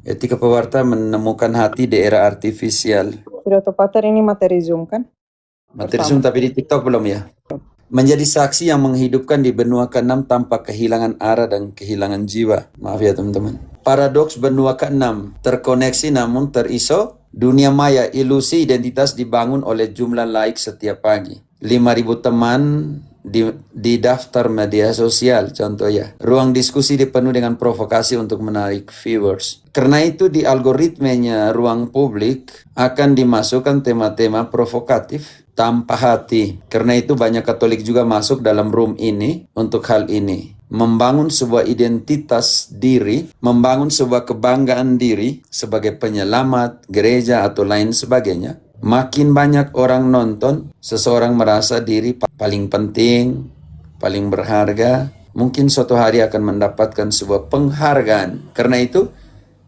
Etika pewarta menemukan hati di era artifisial. Sudah tepat ini materi Zoom kan? Materi Zoom tapi di TikTok belum ya? Menjadi saksi yang menghidupkan di benua ke-6 tanpa kehilangan arah dan kehilangan jiwa. Maaf ya teman-teman. Paradoks benua ke-6, terkoneksi namun teriso. Dunia maya, ilusi identitas dibangun oleh jumlah like setiap pagi. 5.000 teman di daftar media sosial contohnya. Ruang diskusi dipenuhi dengan provokasi untuk menarik viewers. Karena itu di algoritmenya ruang publik akan dimasukkan tema-tema provokatif tanpa hati. Karena itu banyak Katolik juga masuk dalam room ini untuk hal ini. Membangun sebuah identitas diri, membangun sebuah kebanggaan diri sebagai penyelamat, gereja atau lain sebagainya. Makin banyak orang nonton, seseorang merasa diri paling penting, paling berharga. Mungkin suatu hari akan mendapatkan sebuah penghargaan. Karena itu,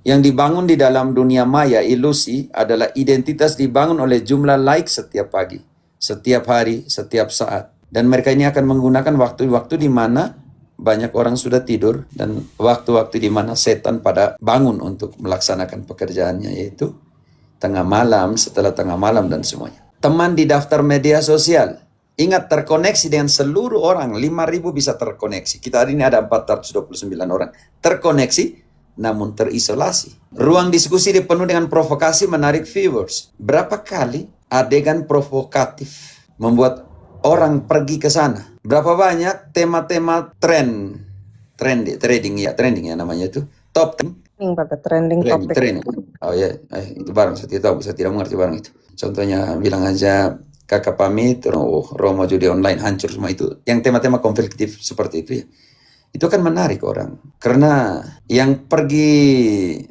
yang dibangun di dalam dunia maya, ilusi, adalah identitas dibangun oleh jumlah like setiap pagi, setiap hari, setiap saat. Dan mereka ini akan menggunakan waktu-waktu di mana banyak orang sudah tidur dan waktu-waktu di mana setan pada bangun untuk melaksanakan pekerjaannya, yaitu tengah malam, setelah tengah malam dan semuanya. Teman di daftar media sosial. Ingat, terkoneksi dengan seluruh orang. 5.000 bisa terkoneksi. Kita hari ini ada 429 orang. Terkoneksi, namun terisolasi. Ruang diskusi dipenuhi dengan provokasi menarik viewers. Berapa kali adegan provokatif membuat orang pergi ke sana? Berapa banyak tema-tema trending ya namanya itu. Top 10. Trending topik. Trending. Oh ya, itu barang saya tidak tahu, saya tidak mengerti barang itu. Contohnya bilang aja kakak pamit, Romo judi online hancur semua itu. Yang tema-tema konfliktif seperti itu ya. Itu kan menarik orang. Karena yang pergi,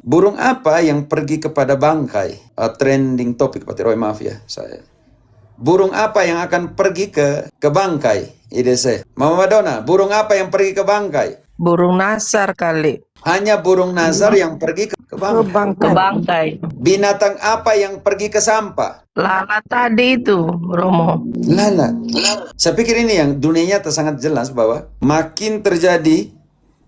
burung apa yang pergi kepada bangkai? Trending topik, Pak Roy, maaf ya saya. Burung apa yang akan pergi ke bangkai? IDC. Mama Madonna, burung apa yang pergi ke bangkai? Burung nasar kali. Hanya burung nazar yang pergi ke bangkai. Ke bangkai. Binatang apa yang pergi ke sampah? Lala tadi itu, Romo. Lala. Saya pikir ini yang dunia nyata sangat jelas bahwa makin terjadi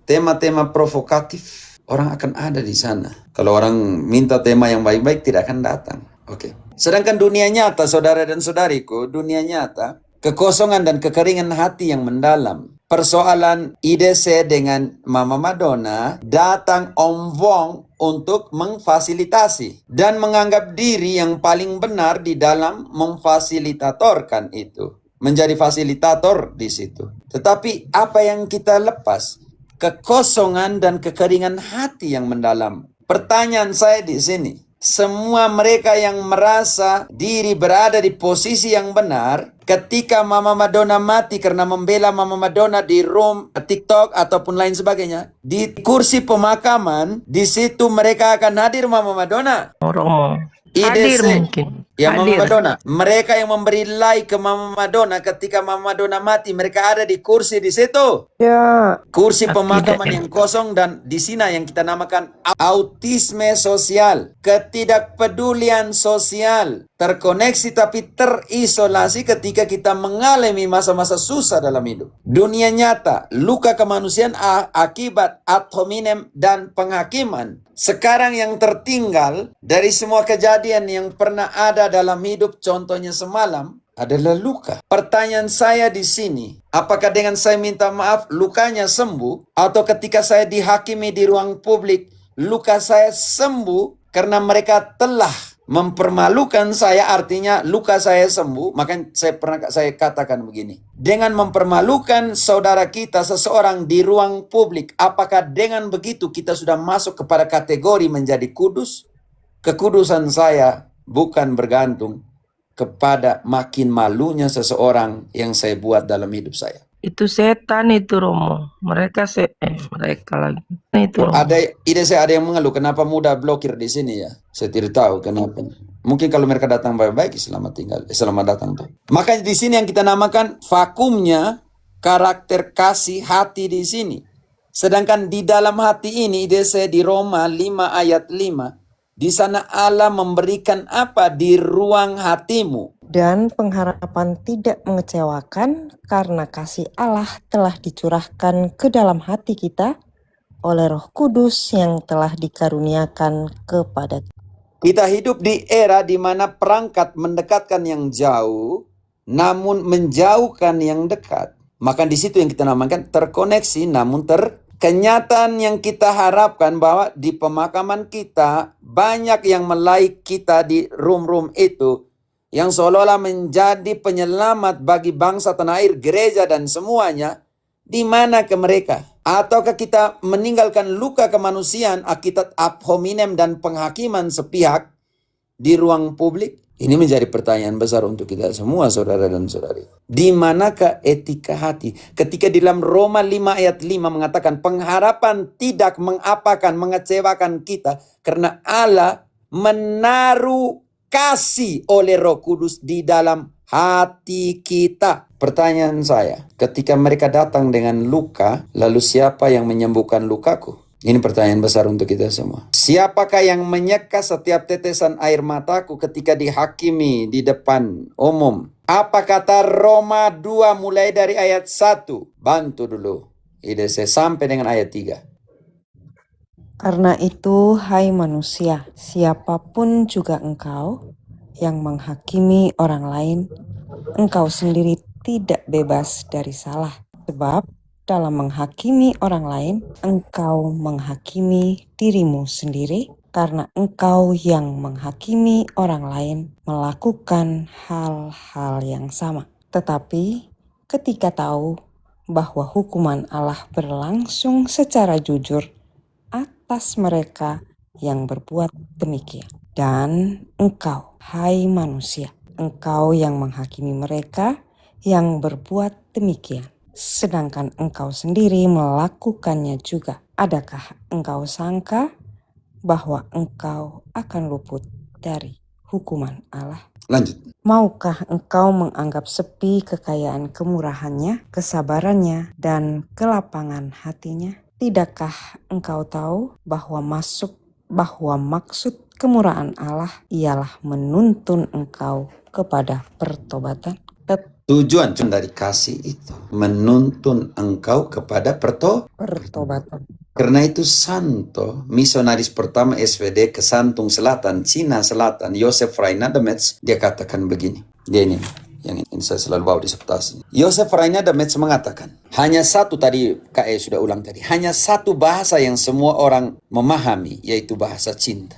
tema-tema provokatif, orang akan ada di sana. Kalau orang minta tema yang baik-baik, tidak akan datang. Oke. Sedangkan dunia nyata, saudara dan saudariku, dunia nyata, kekosongan dan kekeringan hati yang mendalam. Persoalan IDC dengan Mama Madonna datang Om Wong untuk memfasilitasi dan menganggap diri yang paling benar di dalam memfasilitatorkan itu. Menjadi fasilitator di situ. Tetapi apa yang kita lepas? Kekosongan dan kekeringan hati yang mendalam. Pertanyaan saya di sini. Semua mereka yang merasa diri berada di posisi yang benar ketika Mama Madonna mati karena membela Mama Madonna di room TikTok ataupun lain sebagainya, di kursi pemakaman, di situ mereka akan hadir Mama Madonna. Romo. IDC, Hadir mungkin. ya Mama Hadir. Madonna. Mereka yang memberi like ke Mama Madonna ketika Mama Madonna mati, mereka ada di kursi di situ. Ya. Kursi pemakaman yang kosong, dan di sini yang kita namakan autisme sosial, ketidakpedulian sosial, terkoneksi tapi terisolasi ketika kita mengalami masa-masa susah dalam hidup. Dunia nyata, luka kemanusiaan akibat ad hominem dan penghakiman. Sekarang yang tertinggal dari semua kejadian yang pernah ada dalam hidup, contohnya semalam, adalah luka. Pertanyaan saya di sini, apakah dengan saya minta maaf lukanya sembuh? Atau ketika saya dihakimi di ruang publik, luka saya sembuh karena mereka telah mempermalukan saya, artinya luka saya sembuh? Maka saya katakan begini. Dengan mempermalukan saudara kita, seseorang di ruang publik, apakah dengan begitu kita sudah masuk kepada kategori menjadi kudus? Kekudusan saya bukan bergantung kepada makin malunya seseorang yang saya buat dalam hidup saya. Itu setan itu, Romo. Mereka lagi. Itu Romo. Ada yang mengeluh kenapa mudah blokir di sini ya. Saya tidak tahu kenapa. Mungkin kalau mereka datang baik-baik, selamat datang tuh. Makanya di sini yang kita namakan vakumnya karakter kasih hati di sini. Sedangkan di dalam hati ini, IDC di Roma 5 ayat 5, di sana Allah memberikan apa di ruang hatimu? Dan pengharapan tidak mengecewakan karena kasih Allah telah dicurahkan ke dalam hati kita oleh Roh Kudus yang telah dikaruniakan kepada kita. Kita hidup di era di mana perangkat mendekatkan yang jauh, namun menjauhkan yang dekat. Maka di situ yang kita namakan terkoneksi, namun kenyataan yang kita harapkan bahwa di pemakaman kita, banyak yang like kita di room-room itu, yang seolah-olah menjadi penyelamat bagi bangsa tanah air, gereja dan semuanya, di mana ke mereka? Ataukah kita meninggalkan luka kemanusiaan akibat ad hominem dan penghakiman sepihak di ruang publik? Ini menjadi pertanyaan besar untuk kita semua, saudara dan saudari. Di manakah etika hati? Ketika di dalam Roma 5 ayat 5 mengatakan pengharapan tidak mengapakan, mengecewakan kita karena Allah menaruh kasih oleh Roh Kudus di dalam hati kita. Pertanyaan saya, ketika mereka datang dengan luka, lalu siapa yang menyembuhkan lukaku? Ini pertanyaan besar untuk kita semua. Siapakah yang menyeka setiap tetesan air mataku ketika dihakimi di depan umum? Apa kata Roma 2 mulai dari ayat 1? Bantu dulu. IDC sampai dengan ayat 3. Karena itu, hai manusia, siapapun juga engkau yang menghakimi orang lain, engkau sendiri tidak bebas dari salah. Sebab dalam menghakimi orang lain, engkau menghakimi dirimu sendiri, karena engkau yang menghakimi orang lain melakukan hal-hal yang sama. Tetapi ketika tahu bahwa hukuman Allah berlangsung secara jujur atas mereka yang berbuat demikian. Dan engkau, hai manusia, engkau yang menghakimi mereka yang berbuat demikian, sedangkan engkau sendiri melakukannya juga. Adakah engkau sangka bahwa engkau akan luput dari hukuman Allah? Lanjut. Maukah engkau menganggap sepi kekayaan kemurahannya, kesabarannya, dan kelapangan hatinya? Tidakkah engkau tahu bahwa maksud kemurahan Allah ialah menuntun engkau kepada pertobatan? Tujuan dari kasih itu menuntun engkau kepada Pertobatan. Karena itu Santo, misionaris pertama SVD ke Santung Selatan, Cina Selatan, Joseph Reinadamets, dia katakan begini. Dia ini, yang ini saya selalu bawa di septasi. Joseph Reinadamets mengatakan, hanya satu tadi, KE sudah ulang tadi, hanya satu bahasa yang semua orang memahami, yaitu bahasa cinta.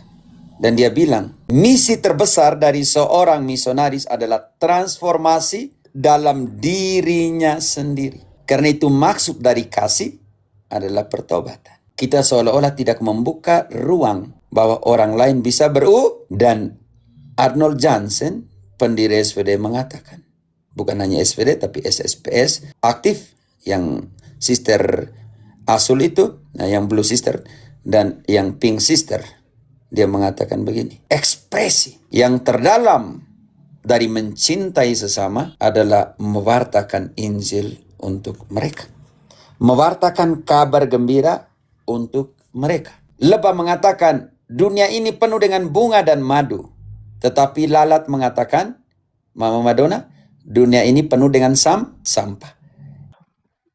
Dan dia bilang, misi terbesar dari seorang misionaris adalah transformasi dalam dirinya sendiri. Karena itu maksud dari kasih adalah pertobatan. Kita seolah-olah tidak membuka ruang bahwa orang lain bisa dan Arnold Jansen, pendiri SVD mengatakan, bukan hanya SVD tapi SSPS, aktif yang sister Asul itu, nah yang blue sister dan yang pink sister, dia mengatakan begini, ekspresi yang terdalam dari mencintai sesama adalah mewartakan Injil untuk mereka. Mewartakan kabar gembira untuk mereka. Lebah mengatakan, dunia ini penuh dengan bunga dan madu. Tetapi lalat mengatakan, Mama Madonna, dunia ini penuh dengan sampah.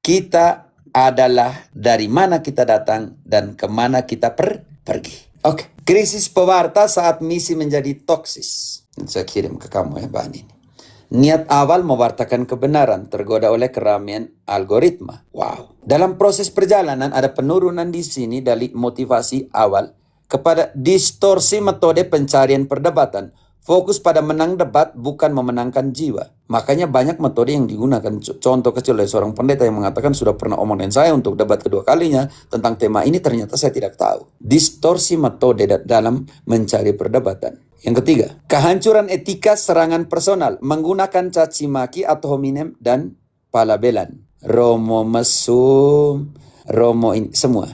Kita adalah dari mana kita datang dan kemana kita pergi. Oke. Krisis pewarta saat misi menjadi toksis. Saya kirim ke kamu ya bahan ini. Niat awal mewartakan kebenaran, tergoda oleh keramaian algoritma. Wow. Dalam proses perjalanan ada penurunan di sini dari motivasi awal kepada distorsi metode pencarian perdebatan. Fokus pada menang debat bukan memenangkan jiwa. Makanya banyak metode yang digunakan. Contoh kecil dari seorang pendeta yang mengatakan sudah pernah omongin saya untuk debat kedua kalinya tentang tema ini, ternyata saya tidak tahu. Distorsi metode dalam mencari perdebatan. Yang ketiga, kehancuran etika serangan personal menggunakan caci maki atau hominem dan palabelan. Romo mesum, Romo ini, semua.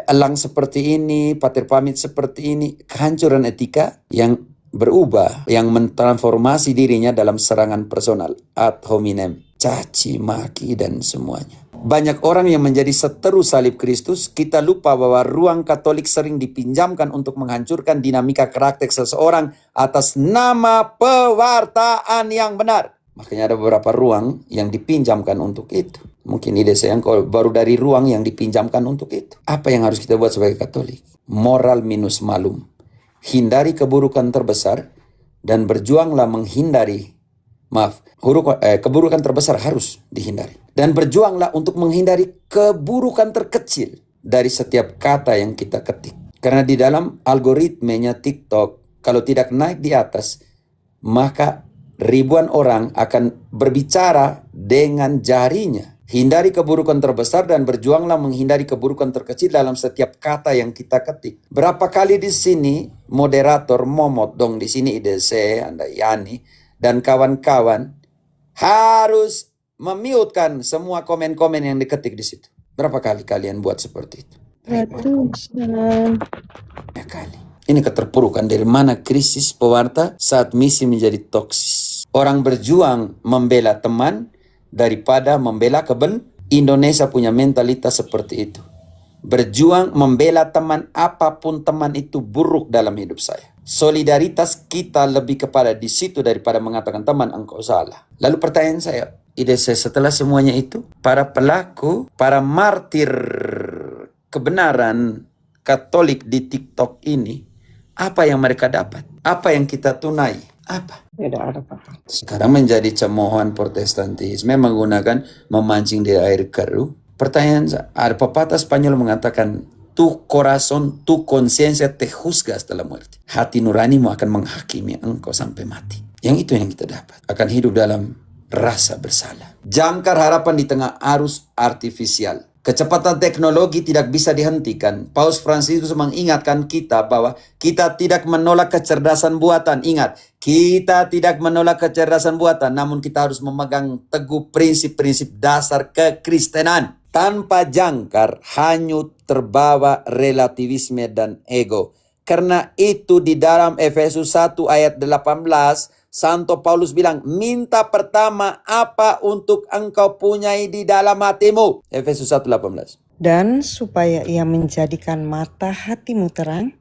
Elang seperti ini, pater pamit seperti ini. Kehancuran etika yang berubah, yang mentransformasi dirinya dalam serangan personal, ad hominem, caci maki dan semuanya. Banyak orang yang menjadi seteru salib Kristus. Kita lupa bahwa ruang Katolik sering dipinjamkan untuk menghancurkan dinamika karakter seseorang atas nama pewartaan yang benar. Makanya ada beberapa ruang yang dipinjamkan untuk itu. Mungkin ide saya engkau baru dari ruang yang dipinjamkan untuk itu. Apa yang harus kita buat sebagai Katolik? Moral minus malum. Hindari keburukan terbesar dan berjuanglah menghindari, keburukan terbesar harus dihindari. Dan berjuanglah untuk menghindari keburukan terkecil dari setiap kata yang kita ketik. Karena di dalam algoritmenya TikTok, kalau tidak naik di atas, maka ribuan orang akan berbicara dengan jarinya. Hindari keburukan terbesar dan berjuanglah menghindari keburukan terkecil dalam setiap kata yang kita ketik. Berapa kali di sini moderator Momot dong di sini IDC, Anda Yani dan kawan-kawan harus memiutkan semua komen-komen yang diketik di situ. Berapa kali kalian buat seperti itu? Ratusan. Ya kali. Ini keterpurukan dari mana krisis pewarta saat misi menjadi toksis. Orang berjuang membela teman daripada membela Indonesia punya mentalitas seperti itu. Berjuang membela teman, apapun teman itu buruk dalam hidup saya. Solidaritas kita lebih kepada di situ daripada mengatakan teman engkau salah. Lalu pertanyaan saya, setelah semuanya itu, para pelaku, para martir kebenaran Katolik di TikTok ini, apa yang mereka dapat? Apa yang kita tunai? Apa? Tidak ada apa-apa. Sekarang menjadi cemoohan Protestantisme menggunakan memancing di air keruh. Pertanyaan, ada pepatah Spanyol mengatakan, tu corazón, tu conciencia te juzga hasta la muerte. Hati nuranimu akan menghakimi engkau sampai mati. Yang itu yang kita dapat. Akan hidup dalam rasa bersalah. Jangkar harapan di tengah arus artifisial. Kecepatan teknologi tidak bisa dihentikan. Paus Fransiskus mengingatkan kita bahwa kita tidak menolak kecerdasan buatan. Ingat, kita tidak menolak kecerdasan buatan, namun kita harus memegang teguh prinsip-prinsip dasar kekristenan. Tanpa jangkar, hanyut terbawa relativisme dan ego. Karena itu di dalam Efesus 1 ayat 18, Santo Paulus bilang, minta pertama apa untuk engkau punyai di dalam hatimu. Efesus 1:18. Dan supaya ia menjadikan mata hatimu terang,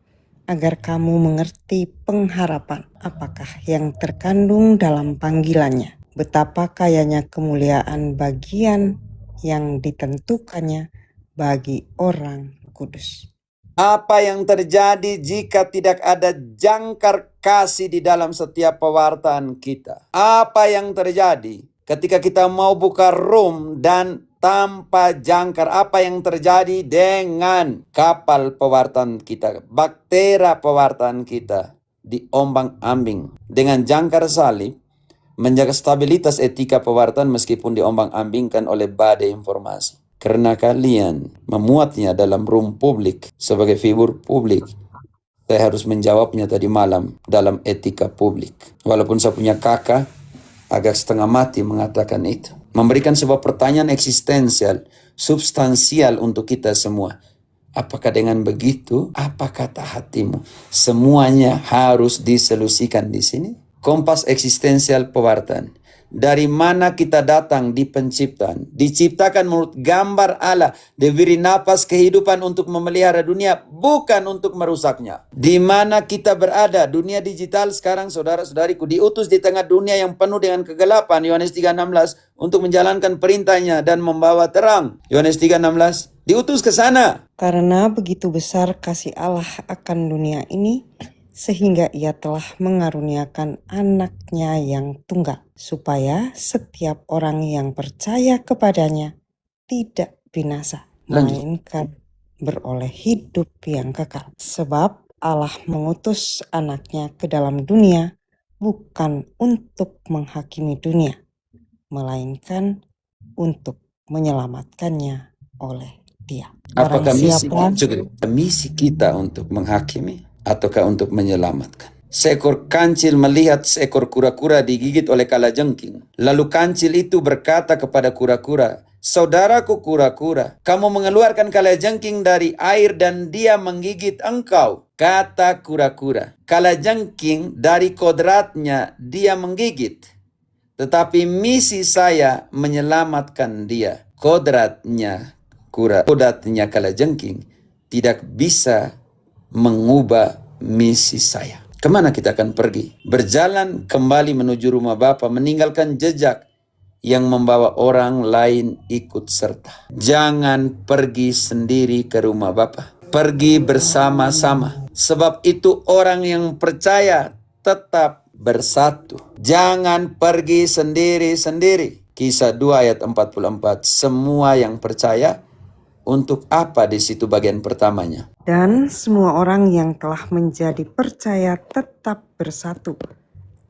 agar kamu mengerti pengharapan apakah yang terkandung dalam panggilannya. Betapa kayanya kemuliaan bagian yang ditentukannya bagi orang kudus. Apa yang terjadi jika tidak ada jangkar kasih di dalam setiap pewartaan kita? Apa yang terjadi ketika kita mau buka room dan tanpa jangkar? Apa yang terjadi dengan kapal pewartaan kita, baktera pewartaan kita diombang-ambing dengan jangkar salib, menjaga stabilitas etika pewartaan meskipun diombang-ambingkan oleh badai informasi. Karena kalian memuatnya dalam room publik sebagai figur publik, saya harus menjawabnya tadi malam dalam etika publik. Walaupun saya punya kakak agak setengah mati mengatakan itu. Memberikan sebuah pertanyaan eksistensial, substansial untuk kita semua. Apakah dengan begitu, apa kata hatimu? Semuanya harus disolusikan di sini. Kompas eksistensial pewartaan. Dari mana kita datang di penciptaan? Diciptakan menurut gambar Allah, diberi napas kehidupan untuk memelihara dunia, bukan untuk merusaknya. Di mana kita berada? Dunia digital sekarang, saudara-saudariku, diutus di tengah dunia yang penuh dengan kegelapan. Yohanes 3:16 untuk menjalankan perintahnya dan membawa terang. Yohanes 3:16 diutus ke sana. Karena begitu besar kasih Allah akan dunia ini, sehingga ia telah mengaruniakan anaknya yang tunggal, supaya setiap orang yang percaya kepadanya tidak binasa, melainkan beroleh hidup yang kekal. Sebab Allah mengutus anaknya ke dalam dunia bukan untuk menghakimi dunia, melainkan untuk menyelamatkannya oleh Dia. Apakah Barang misi kita untuk menghakimi ataukah untuk menyelamatkan? Seekor kancil melihat seekor kura-kura digigit oleh kalajengking. Lalu kancil itu berkata kepada kura-kura, "Saudaraku kura-kura, kamu mengeluarkan kalajengking dari air dan dia menggigit engkau." Kata kura-kura, "Kalajengking dari kodratnya dia menggigit. Tetapi misi saya menyelamatkan dia." Kodratnya kalajengking tidak bisa mengubah misi saya. Kemana kita akan pergi? Berjalan kembali menuju rumah Bapa, meninggalkan jejak yang membawa orang lain ikut serta. Jangan pergi sendiri ke rumah Bapa. Pergi bersama-sama. Sebab itu orang yang percaya tetap bersatu. Jangan pergi sendiri-sendiri. Kisah 2 ayat 44. Semua yang percaya, untuk apa di situ bagian pertamanya? Dan semua orang yang telah menjadi percaya tetap bersatu.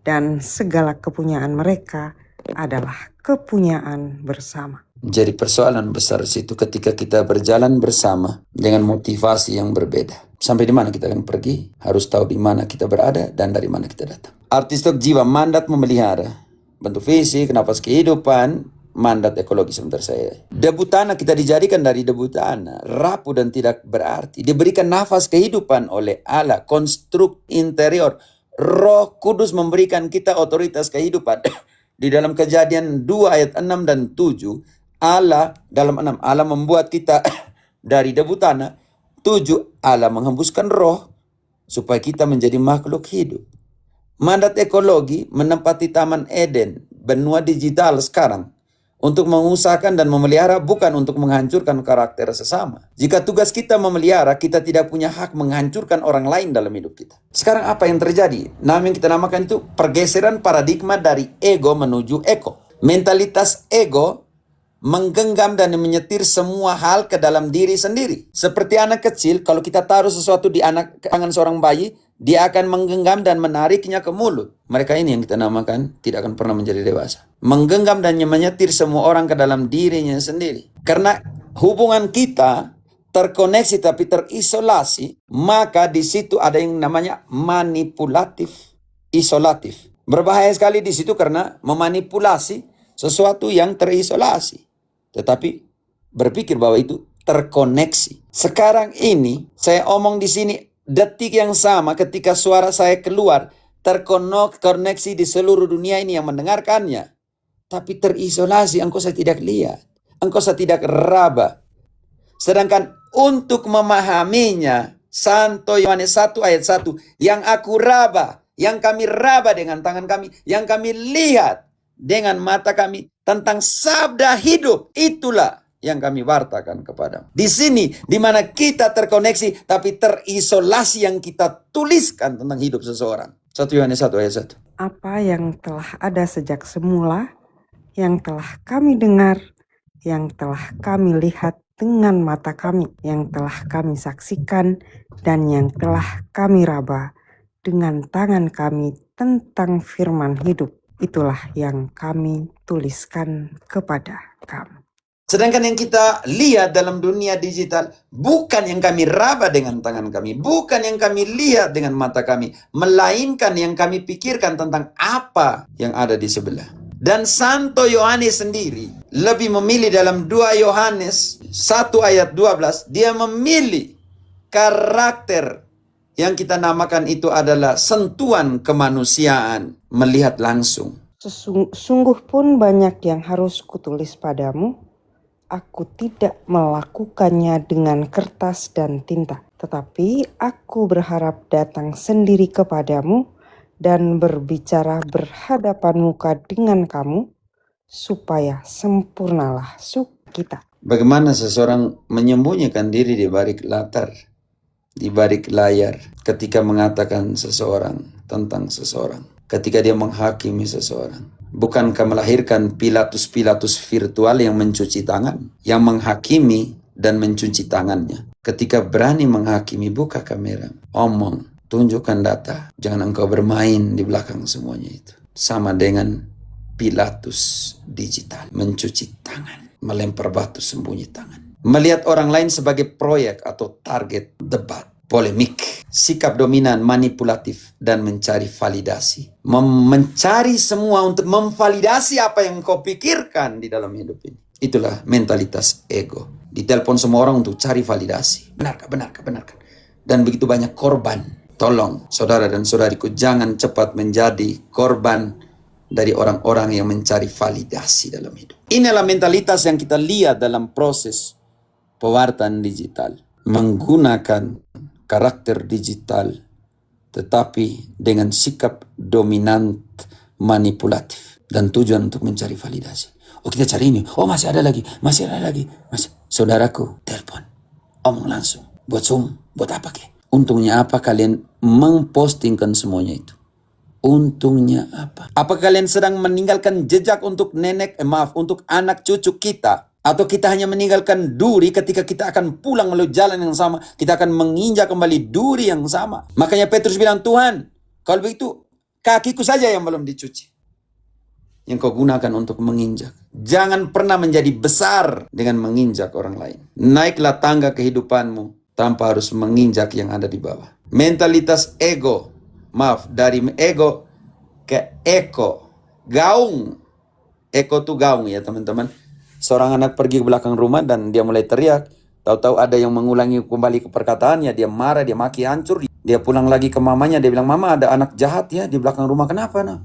Dan segala kepunyaan mereka adalah kepunyaan bersama. Jadi persoalan besar di situ ketika kita berjalan bersama dengan motivasi yang berbeda. Sampai di mana kita akan pergi, harus tahu di mana kita berada dan dari mana kita datang. Arti stok jiwa, mandat memelihara. Bentuk fisik, nafas kehidupan, mandat ekologi sebentar saya. Debu tanah kita dijadikan dari debu tanah, rapuh dan tidak berarti. Diberikan nafas kehidupan oleh Allah, konstruk interior. Roh Kudus memberikan kita otoritas kehidupan. Di dalam Kejadian 2 ayat 6 dan 7, Allah dalam 6, Allah membuat kita dari debu tanah. 7, Allah menghembuskan roh supaya kita menjadi makhluk hidup. Mandat ekologi menempati Taman Eden, benua digital sekarang, untuk mengusahakan dan memelihara, bukan untuk menghancurkan karakter sesama. Jika tugas kita memelihara, kita tidak punya hak menghancurkan orang lain dalam hidup kita. Sekarang apa yang terjadi? Nama yang kita namakan itu pergeseran paradigma dari ego menuju eko. Mentalitas ego menggenggam dan menyetir semua hal ke dalam diri sendiri. Seperti anak kecil, kalau kita taruh sesuatu di tangan seorang bayi, dia akan menggenggam dan menariknya ke mulut. Mereka ini yang kita namakan tidak akan pernah menjadi dewasa. Menggenggam dan menyetir semua orang ke dalam dirinya sendiri. Karena hubungan kita terkoneksi tapi terisolasi, maka di situ ada yang namanya manipulatif, isolatif. Berbahaya sekali di situ karena memanipulasi sesuatu yang terisolasi. Tetapi berpikir bahwa itu terkoneksi. Sekarang ini saya omong di sini detik yang sama ketika suara saya keluar, terkoneksi di seluruh dunia ini yang mendengarkannya. Tapi terisolasi, engkau saya tidak lihat. Engkau saya tidak raba. Sedangkan untuk memahaminya, Santo Yohanes 1 ayat 1, yang aku raba, yang kami raba dengan tangan kami, yang kami lihat dengan mata kami, tentang sabda hidup, itulah yang kami wartakan kepadamu. Di sini, di mana kita terkoneksi, tapi terisolasi yang kita tuliskan tentang hidup seseorang. 1 Yohanes 1 ayat 1. Apa yang telah ada sejak semula, yang telah kami dengar, yang telah kami lihat dengan mata kami, yang telah kami saksikan, dan yang telah kami raba dengan tangan kami tentang firman hidup. Itulah yang kami tuliskan kepada kamu. Sedangkan yang kita lihat dalam dunia digital, bukan yang kami raba dengan tangan kami, bukan yang kami lihat dengan mata kami, melainkan yang kami pikirkan tentang apa yang ada di sebelah. Dan Santo Yohanes sendiri lebih memilih dalam 2 Yohanes 1 ayat 12, dia memilih karakter yang kita namakan itu adalah sentuhan kemanusiaan, melihat langsung. Sungguh pun banyak yang harus kutulis padamu, aku tidak melakukannya dengan kertas dan tinta. Tetapi aku berharap datang sendiri kepadamu dan berbicara berhadapan muka dengan kamu, supaya sempurnalah sukacita. Bagaimana seseorang menyembunyikan diri di balik latar, di balik layar, ketika mengatakan seseorang tentang seseorang, ketika dia menghakimi seseorang. Bukankah melahirkan Pilatus-Pilatus virtual yang mencuci tangan, yang menghakimi dan mencuci tangannya? Ketika berani menghakimi, buka kamera, omong, tunjukkan data, jangan engkau bermain di belakang semuanya itu. Sama dengan Pilatus digital, mencuci tangan, melempar batu sembunyi tangan. Melihat orang lain sebagai proyek atau target debat, polemik, sikap dominan, manipulatif, dan mencari validasi. Mencari semua untuk memvalidasi apa yang kau pikirkan di dalam hidup ini. Itulah mentalitas ego. Ditelepon semua orang untuk cari validasi. Benarkah, benarkah, benarkah. Dan begitu banyak korban. Tolong saudara dan saudariku, jangan cepat menjadi korban dari orang-orang yang mencari validasi dalam hidup. Inilah mentalitas yang kita lihat dalam proses pewartaan digital, menggunakan karakter digital tetapi dengan sikap dominan manipulatif dan tujuan untuk mencari validasi. Oh kita cari ini. Oh masih ada lagi. Masih ada lagi. Masih. Saudaraku, telepon. Omong langsung. Buat Zoom. Buat apa ke? Untungnya apa kalian mempostingkan semuanya itu? Untungnya apa? Apa kalian sedang meninggalkan jejak untuk untuk anak cucu kita? Atau kita hanya meninggalkan duri ketika kita akan pulang melalui jalan yang sama. Kita akan menginjak kembali duri yang sama. Makanya Petrus bilang, Tuhan, kalau begitu kakiku saja yang belum dicuci. Yang kau gunakan untuk menginjak. Jangan pernah menjadi besar dengan menginjak orang lain. Naiklah tangga kehidupanmu tanpa harus menginjak yang ada di bawah. Mentalitas ego. Dari ego ke eko. Gaung. Eko tuh gaung ya teman-teman. Seorang anak pergi ke belakang rumah dan dia mulai teriak. Tahu-tahu ada yang mengulangi kembali ke perkataannya. Dia marah, dia maki hancur. Dia pulang lagi ke mamanya. Dia bilang, Mama ada anak jahat ya di belakang rumah. Kenapa nah?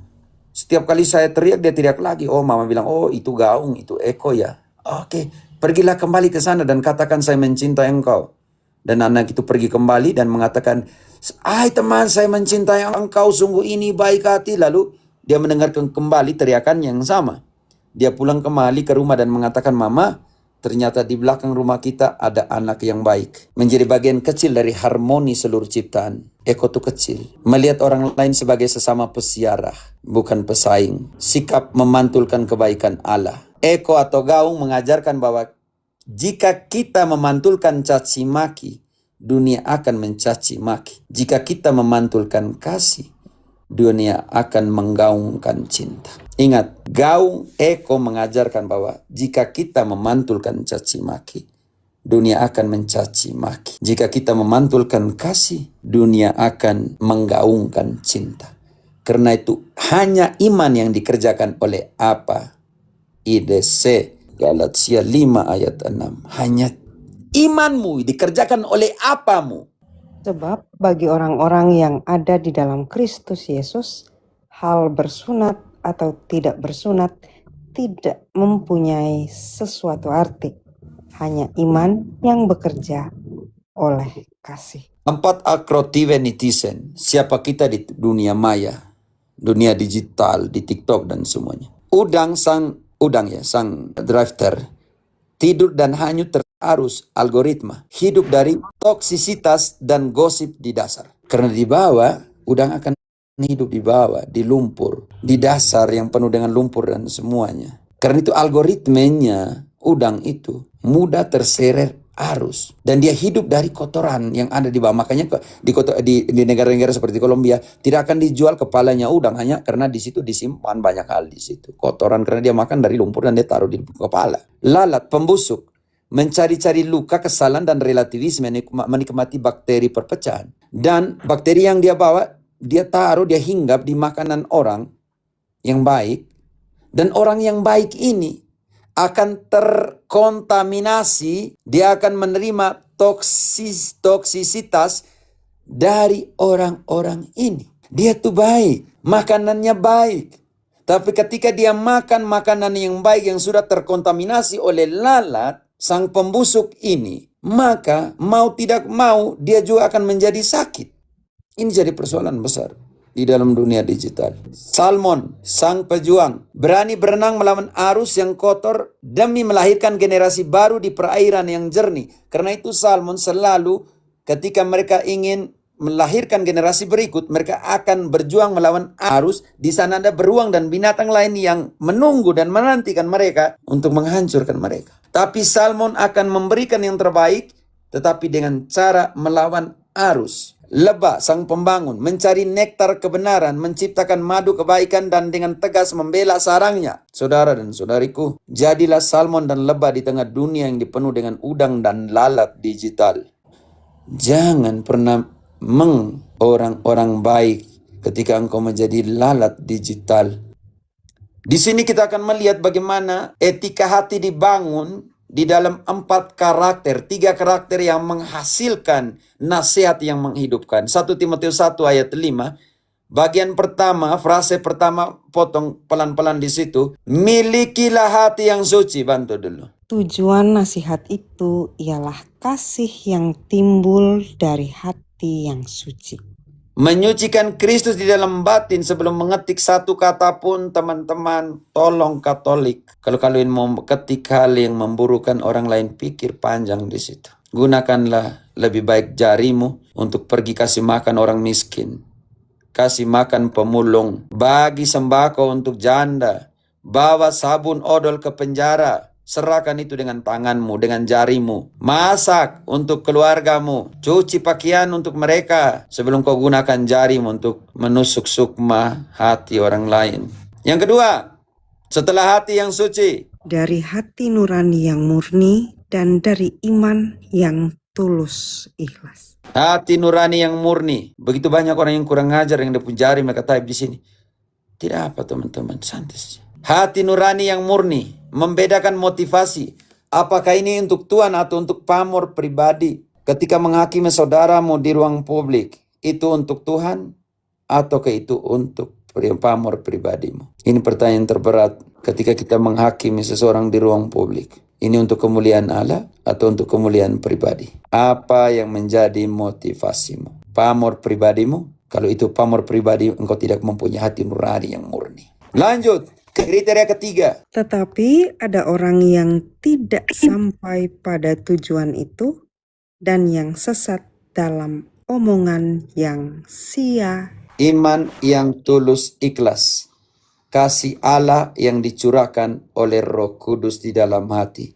Setiap kali saya teriak, dia teriak lagi. Oh, Mama bilang, oh itu gaung, itu eko ya. Oke, pergilah kembali ke sana dan katakan saya mencintai engkau. Dan anak itu pergi kembali dan mengatakan, hai teman, saya mencintai engkau, sungguh ini baik hati. Lalu dia mendengarkan kembali teriakan yang sama. Dia pulang kembali ke rumah dan mengatakan, Mama, ternyata di belakang rumah kita ada anak yang baik. Menjadi bagian kecil dari harmoni seluruh ciptaan. Eko itu kecil. Melihat orang lain sebagai sesama pesiarah, bukan pesaing. Sikap memantulkan kebaikan Allah. Eko atau gaung mengajarkan bahwa jika kita memantulkan caci maki, dunia akan mencaci maki. Jika kita memantulkan kasih, dunia akan menggaungkan cinta. Ingat, gaung eko mengajarkan bahwa jika kita memantulkan caci maki, dunia akan mencaci maki. Jika kita memantulkan kasih, dunia akan menggaungkan cinta. Karena itu hanya iman yang dikerjakan oleh apa? IDC Galatia 5 ayat 6. Hanya imanmu dikerjakan oleh apamu. Sebab bagi orang-orang yang ada di dalam Kristus Yesus, hal bersunat atau tidak bersunat tidak mempunyai sesuatu arti. Hanya iman yang bekerja oleh kasih. 4 akrotive netizen. Siapa kita di dunia maya, dunia digital, di TikTok dan semuanya. Sang drifter tidur dan hanyut terarus algoritma. Hidup dari toksisitas dan gosip di dasar. Karena di bawah, udang akan hidup di bawah, di lumpur, di dasar yang penuh dengan lumpur dan semuanya. Karena itu algoritmenya udang itu mudah terseret arus dan dia hidup dari kotoran yang ada di bawah. Makanya di negara-negara seperti Kolombia tidak akan dijual kepalanya udang hanya karena di situ disimpan banyak hal di situ. Kotoran karena dia makan dari lumpur dan dia taruh di kepala. Lalat, pembusuk, mencari-cari luka, kesalahan dan relativisme, menikmati bakteri perpecahan. Dan bakteri yang dia bawa, dia taruh, dia hinggap di makanan orang yang baik. Dan orang yang baik ini akan terkontaminasi, dia akan menerima toksisitas dari orang-orang ini. Dia tuh baik, makanannya baik. Tapi ketika dia makan makanan yang baik yang sudah terkontaminasi oleh lalat, sang pembusuk ini, maka mau tidak mau dia juga akan menjadi sakit. Ini jadi persoalan besar di dalam dunia digital. Salmon, sang pejuang, berani berenang melawan arus yang kotor demi melahirkan generasi baru di perairan yang jernih. Karena itu salmon selalu ketika mereka ingin melahirkan generasi berikut, mereka akan berjuang melawan arus. Di sana ada beruang dan binatang lain yang menunggu dan menantikan mereka untuk menghancurkan mereka. Tapi salmon akan memberikan yang terbaik, tetapi dengan cara melawan arus. Lebah, sang pembangun, mencari nektar kebenaran, menciptakan madu kebaikan dan dengan tegas membela sarangnya. Saudara dan saudariku, jadilah salmon dan lebah di tengah dunia yang dipenuhi dengan udang dan lalat digital. Jangan pernah orang-orang baik ketika engkau menjadi lalat digital. Di sini kita akan melihat bagaimana etika hati dibangun di dalam 4 karakter, 3 karakter yang menghasilkan nasihat yang menghidupkan. 1 Timotius 1 ayat 5, bagian pertama, frase pertama, potong pelan-pelan di situ. Milikilah hati yang suci, bantu dulu. Tujuan nasihat itu ialah kasih yang timbul dari hati yang suci. Menyucikan Kristus di dalam batin sebelum mengetik satu kata pun, teman-teman, tolong Katolik. Kalau kalian mau ketik hal yang memburukan orang lain, pikir panjang di situ. Gunakanlah lebih baik jarimu untuk pergi kasih makan orang miskin. Kasih makan pemulung, bagi sembako untuk janda, bawa sabun odol ke penjara, serahkan itu dengan tanganmu, dengan jarimu. Masak untuk keluargamu, cuci pakaian untuk mereka sebelum kau gunakan jarimu untuk menusuk sukma hati orang lain. Yang kedua, setelah hati yang suci, dari hati nurani yang murni dan dari iman yang tulus ikhlas. hati nurani yang murni. Begitu banyak orang yang kurang ngajar yang punya jari mereka type di sini. Tidak apa teman-teman, santai saja. Hati nurani yang murni, membedakan motivasi. Apakah ini untuk Tuhan atau untuk pamor pribadi? Ketika menghakimi saudaramu di ruang publik, itu untuk Tuhan ataukah itu untuk pamor pribadimu? Ini pertanyaan terberat ketika kita menghakimi seseorang di ruang publik. Ini untuk kemuliaan Allah atau untuk kemuliaan pribadi? Apa yang menjadi motivasimu? Pamor pribadimu? Kalau itu pamor pribadi, engkau tidak mempunyai hati nurani yang murni. Lanjut, kriteria ketiga. Tetapi ada orang yang tidak sampai pada tujuan itu dan yang sesat dalam omongan yang sia. Iman yang tulus ikhlas. Kasih Allah yang dicurahkan oleh Roh Kudus di dalam hati.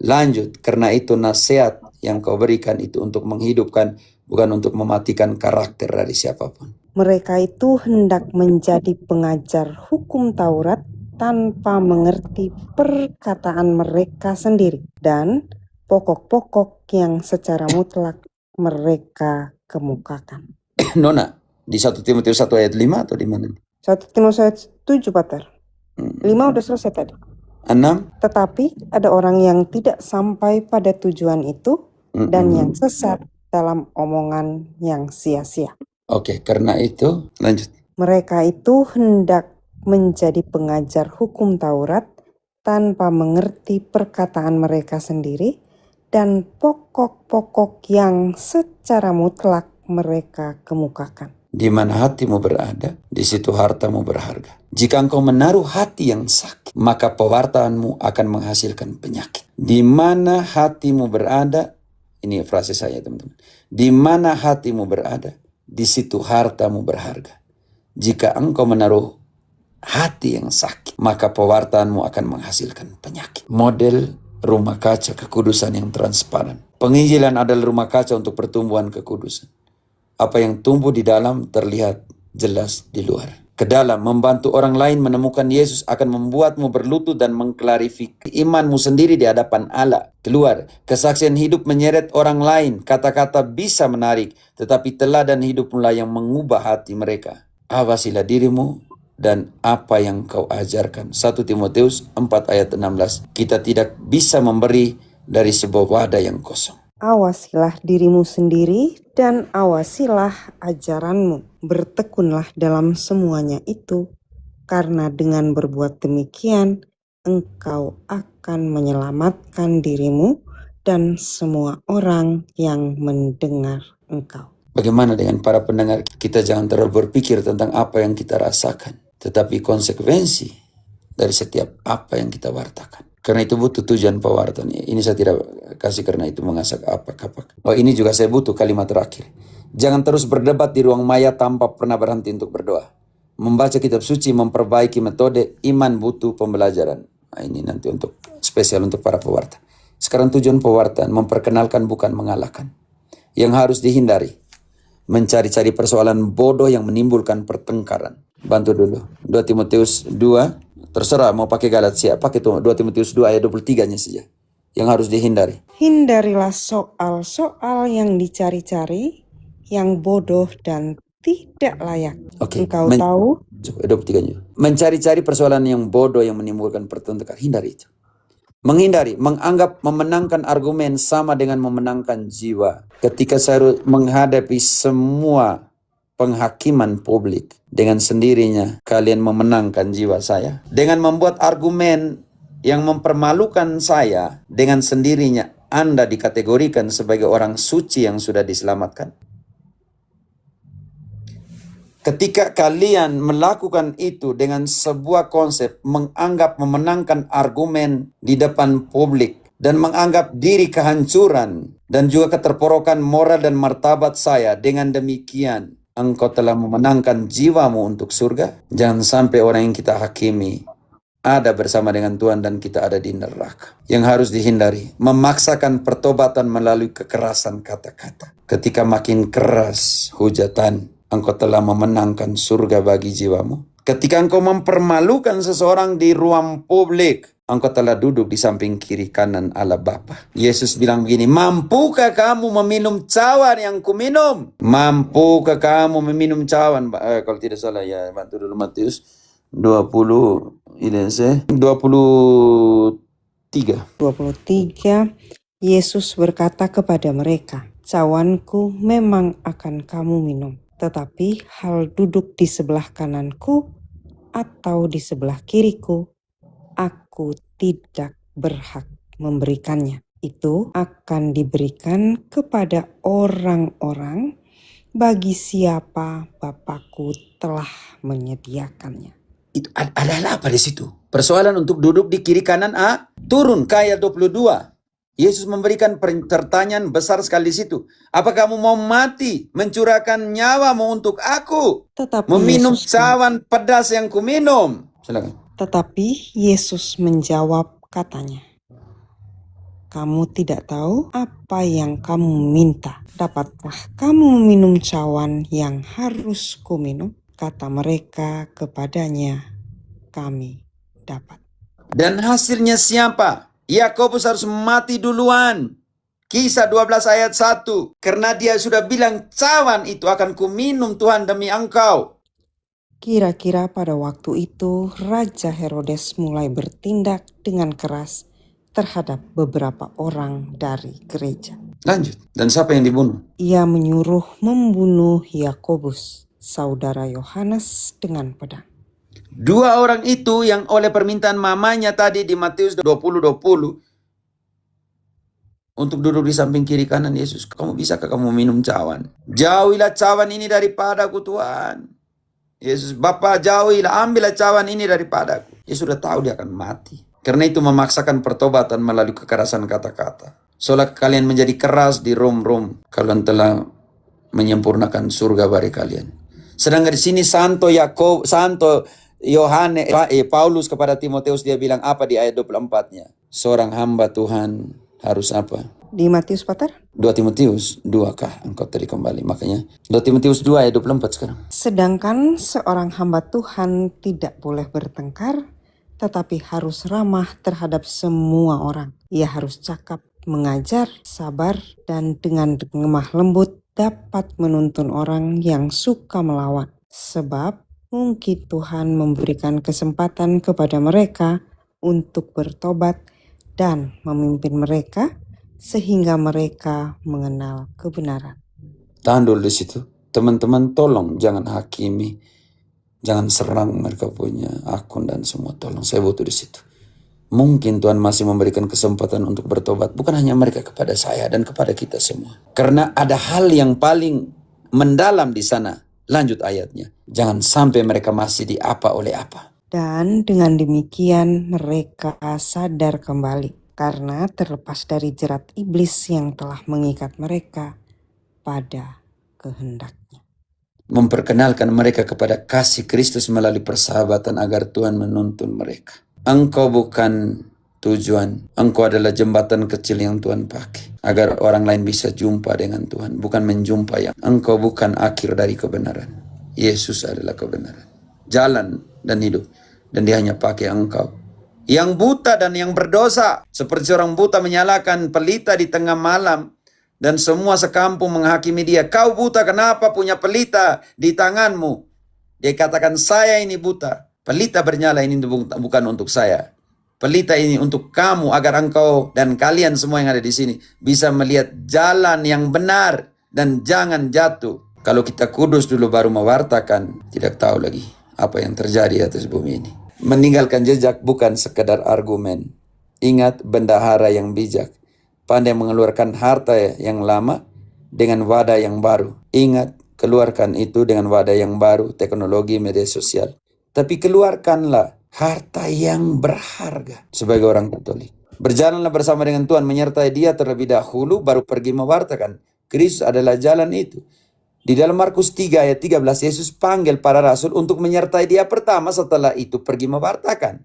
Lanjut, karena itu nasihat yang kau berikan itu untuk menghidupkan, bukan untuk mematikan karakter dari siapapun. Mereka itu hendak menjadi pengajar hukum Taurat tanpa mengerti perkataan mereka sendiri dan pokok-pokok yang secara mutlak mereka kemukakan. Nona, di 1 Timotius 1 ayat 5 atau di mana? 1 Timotius 7, Pater. 5 udah selesai tadi. 6. Tetapi ada orang yang tidak sampai pada tujuan itu dan yang sesat dalam omongan yang sia-sia. Oke, karena itu lanjut. Mereka itu hendak menjadi pengajar hukum Taurat tanpa mengerti perkataan mereka sendiri dan pokok-pokok yang secara mutlak mereka kemukakan. Di mana hatimu berada, di situ hartamu berharga. Jika engkau menaruh hati yang sakit, maka pewartaanmu akan menghasilkan penyakit. Di mana hatimu berada, ini frase saya teman-teman. Di mana hatimu berada, di situ hartamu berharga. Jika engkau menaruh hati yang sakit, maka pewartaanmu akan menghasilkan penyakit. Model rumah kaca kekudusan yang transparan. Penginjilan adalah rumah kaca untuk pertumbuhan kekudusan. Apa yang tumbuh di dalam terlihat jelas di luar. Ke dalam membantu orang lain menemukan Yesus akan membuatmu berlutut dan mengklarifikasi imanmu sendiri di hadapan Allah. Keluar, kesaksian hidup menyeret orang lain. Kata-kata bisa menarik, tetapi teladan hidup mulai yang mengubah hati mereka. Awasilah dirimu dan apa yang kau ajarkan. 1 Timotius 4 ayat 16. Kita tidak bisa memberi dari sebuah wadah yang kosong. Awasilah dirimu sendiri dan awasilah ajaranmu. Bertekunlah dalam semuanya itu, karena dengan berbuat demikian, engkau akan menyelamatkan dirimu dan semua orang yang mendengar engkau. Bagaimana dengan para pendengar? Kita jangan terlalu berpikir tentang apa yang kita rasakan, tetapi konsekuensi dari setiap apa yang kita wartakan. Karena itu butuh tujuan pewartaan. Ini saya tidak kasih karena itu mengasak apa-apa. Oh, ini juga saya butuh kalimat terakhir. Jangan terus berdebat di ruang maya tanpa pernah berhenti untuk berdoa. Membaca kitab suci, memperbaiki metode, iman butuh pembelajaran. Nah, ini nanti untuk spesial untuk para pewarta. Sekarang tujuan pewartaan, memperkenalkan bukan mengalahkan. Yang harus dihindari, mencari-cari persoalan bodoh yang menimbulkan pertengkaran. Bantu dulu. 2 Timotius 2. Terserah mau pakai Galatia, pakai 2 Timotius 2 ayat 23-nya saja. Yang harus dihindari. Hindarilah soal-soal yang dicari-cari, yang bodoh dan tidak layak. Oke. Engkau tahu? 23-nya. Mencari-cari persoalan yang bodoh yang menimbulkan pertengkaran. Hindari itu. Menghindari, menganggap memenangkan argumen sama dengan memenangkan jiwa. Ketika saya menghadapi semua penghakiman publik, dengan sendirinya kalian memenangkan jiwa saya. Dengan membuat argumen yang mempermalukan saya, dengan sendirinya Anda dikategorikan sebagai orang suci yang sudah diselamatkan. Ketika kalian melakukan itu dengan sebuah konsep menganggap memenangkan argumen di depan publik dan menganggap diri kehancuran dan juga keterporokan moral dan martabat saya, dengan demikian engkau telah memenangkan jiwamu untuk surga. Jangan sampai orang yang kita hakimi ada bersama dengan Tuhan dan kita ada di neraka. Yang harus dihindari, memaksakan pertobatan melalui kekerasan kata-kata. Ketika makin keras hujatan, engkau telah memenangkan surga bagi jiwamu. Ketika engkau mempermalukan seseorang di ruang publik, engkau telah duduk di samping kiri kanan Allah Bapa. Yesus bilang begini, mampukah kamu meminum cawan yang kuminum? Mampukah kamu meminum cawan? Kalau tidak salah ya, bantu dulu Matius 20, ini saya 23. 23, Yesus berkata kepada mereka, cawanku memang akan kamu minum, tetapi hal duduk di sebelah kananku atau di sebelah kiriku, aku tidak berhak memberikannya. Itu akan diberikan kepada orang-orang bagi siapa Bapakku telah menyediakannya. Itu adalah apa di situ? Persoalan untuk duduk di kiri kanan turun ke ayat 22. Yesus memberikan pertanyaan besar sekali di situ. Apa kamu mau mati, mencurahkan nyawamu untuk aku? Tetapi Meminum Yesus cawan pedas yang kuminum. Silakan. Tetapi Yesus menjawab katanya, kamu tidak tahu apa yang kamu minta. Dapatkah kamu minum cawan yang harus kuminum? Kata mereka kepadanya, kami dapat. Dan hasilnya siapa? Yakobus harus mati duluan. Kisah 12 ayat 1. Karena dia sudah bilang cawan itu akan kuminum Tuhan demi engkau. Kira-kira pada waktu itu Raja Herodes mulai bertindak dengan keras terhadap beberapa orang dari gereja. Lanjut. Dan siapa yang dibunuh? Ia menyuruh membunuh Yakobus, saudara Yohanes, dengan pedang. Dua orang itu yang oleh permintaan mamanya tadi di Matius 20:20 untuk duduk di samping kiri kanan Yesus. Kamu bisakah kamu minum cawan? Jauhilah cawan ini daripadaku Tuhan. Yesus, Bapa jauhilah, ambillah cawan ini daripadaku. Dia sudah tahu dia akan mati. Karena itu memaksakan pertobatan melalui kekerasan kata-kata. Soalnya kalian menjadi keras di rum-rum, kalian telah menyempurnakan surga bagi kalian. Sedangkan di sini Santo Yohanes, Paulus kepada Timoteus dia bilang apa di ayat 24-nya? Seorang hamba Tuhan harus apa? Di Matius Pater, 2 Timotius 2 kah? Engkau tadi kembali. Makanya 2 Timotius 2 ayat 24 sekarang. sedangkan seorang hamba Tuhan tidak boleh bertengkar, tetapi harus ramah terhadap semua orang. Ia harus cakap, mengajar, sabar, dan dengan lemah lembut dapat menuntun orang yang suka melawan. Sebab mungkin Tuhan memberikan kesempatan kepada mereka untuk bertobat dan memimpin mereka sehingga mereka mengenal kebenaran. Tahan dulu di situ. Teman-teman tolong jangan hakimi. Jangan serang mereka punya akun dan semua. Tolong, saya butuh di situ. Mungkin Tuhan masih memberikan kesempatan untuk bertobat. Bukan hanya mereka, kepada saya dan kepada kita semua. Karena ada hal yang paling mendalam di sana. Lanjut ayatnya. Jangan sampai mereka masih diapa oleh apa. Dan dengan demikian mereka sadar kembali karena terlepas dari jerat iblis yang telah mengikat mereka pada kehendaknya. Memperkenalkan mereka kepada kasih Kristus melalui persahabatan agar Tuhan menuntun mereka. Engkau bukan tujuan, engkau adalah jembatan kecil yang Tuhan pakai agar orang lain bisa jumpa dengan Tuhan, bukan menjumpai. Engkau bukan akhir dari kebenaran. Yesus adalah kebenaran, jalan dan hidup, dan dia hanya pakai engkau yang buta dan yang berdosa. Seperti orang buta menyalakan pelita di tengah malam dan semua sekampung menghakimi dia. Kau buta, kenapa punya pelita di tanganmu? Dia katakan, saya ini buta. Pelita bernyala ini bukan untuk saya. Pelita ini untuk kamu agar engkau dan kalian semua yang ada di sini bisa melihat jalan yang benar dan jangan jatuh. Kalau kita kudus dulu baru mewartakan, tidak tahu lagi apa yang terjadi atas bumi ini. Meninggalkan jejak bukan sekedar argumen. Ingat bendahara yang bijak, pandai mengeluarkan harta yang lama dengan wadah yang baru. Ingat keluarkan itu dengan wadah yang baru, teknologi media sosial. Tapi keluarkanlah harta yang berharga sebagai orang Katolik. Berjalanlah bersama dengan Tuhan, menyertai Dia terlebih dahulu, baru pergi mewartakan. Kristus adalah jalan itu. Di dalam Markus 3 ayat 13, Yesus panggil para rasul untuk menyertai Dia pertama, setelah itu pergi mewartakan.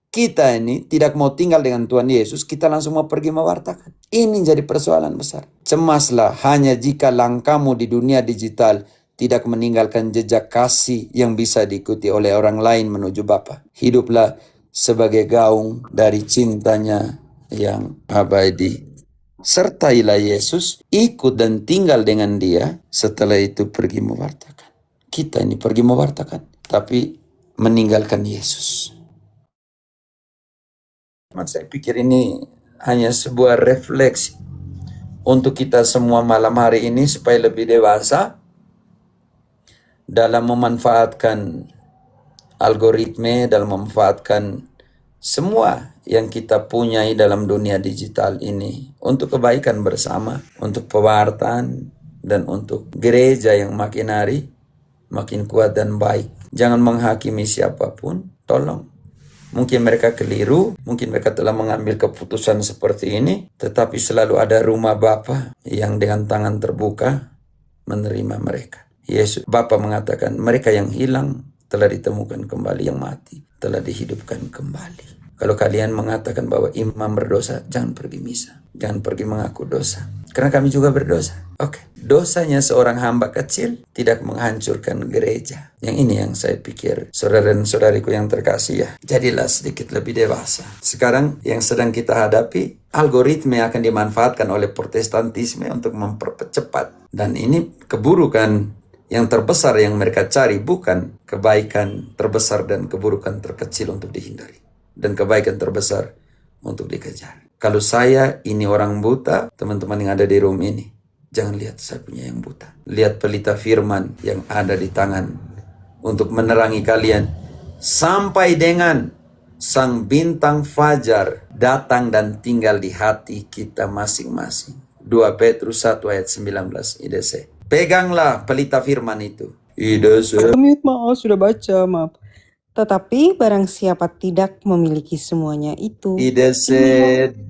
Kita ini tidak mau tinggal dengan Tuhan Yesus, kita langsung mau pergi mewartakan. Ini jadi persoalan besar. Cemaslah hanya jika langkahmu di dunia digital tidak meninggalkan jejak kasih yang bisa diikuti oleh orang lain menuju Bapa. Hiduplah sebagai gaung dari cintanya yang abadi. Sertailah Yesus, ikut dan tinggal dengan Dia, setelah itu pergi mewartakan. Kita ini pergi mewartakan, tapi meninggalkan Yesus. Saya pikir ini hanya sebuah refleksi untuk kita semua malam hari ini supaya lebih dewasa dalam memanfaatkan algoritma, dalam memanfaatkan semua yang kita punyai dalam dunia digital ini untuk kebaikan bersama, untuk pewartaan, dan untuk gereja yang makin hari makin kuat dan baik. Jangan menghakimi siapapun, tolong. Mungkin mereka keliru, mungkin mereka telah mengambil keputusan seperti ini, tetapi selalu ada rumah Bapa yang dengan tangan terbuka menerima mereka. Yesus, Bapa mengatakan, mereka yang hilang telah ditemukan kembali, yang mati telah dihidupkan kembali. Kalau kalian mengatakan bahwa imam berdosa, jangan pergi misa, jangan pergi mengaku dosa, karena kami juga berdosa. Oke, dosanya seorang hamba kecil tidak menghancurkan gereja. Yang ini yang saya pikir, saudara dan saudariku yang terkasih ya, jadilah sedikit lebih dewasa. Sekarang yang sedang kita hadapi, algoritma akan dimanfaatkan oleh protestantisme untuk mempercepat. Dan ini keburukan yang terbesar yang mereka cari, bukan kebaikan terbesar dan keburukan terkecil untuk dihindari. Dan kebaikan terbesar untuk dikejar. Kalau saya ini orang buta, teman-teman yang ada di room ini, jangan lihat saya punya yang buta. Lihat pelita firman yang ada di tangan untuk menerangi kalian. Sampai dengan sang bintang fajar datang dan tinggal di hati kita masing-masing. 2 Petrus 1 ayat 19 IDC. Peganglah pelita firman itu. IDC. Mute, maaf, sudah baca, maaf. Tetapi barang siapa tidak memiliki semuanya itu, IDC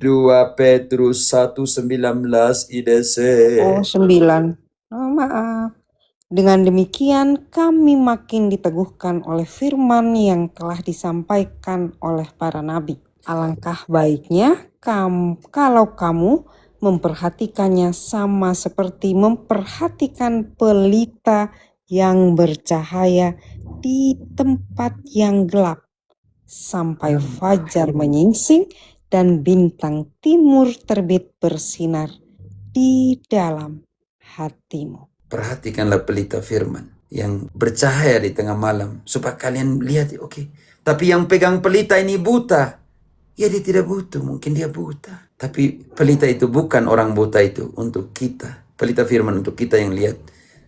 2 Petrus 1:19 IDC. oh 9. Oh, maaf. Dengan demikian kami makin diteguhkan oleh firman yang telah disampaikan oleh para nabi. Alangkah baiknya kalau kamu memperhatikannya sama seperti memperhatikan pelita yang bercahaya di tempat yang gelap sampai fajar menyingsing dan bintang timur terbit bersinar di dalam hatimu. Perhatikanlah pelita firman yang bercahaya di tengah malam supaya kalian lihat, oke. Tapi yang pegang pelita ini buta. Ya dia tidak butuh, mungkin dia buta. Tapi pelita itu bukan orang buta itu, untuk kita. Pelita firman untuk kita yang lihat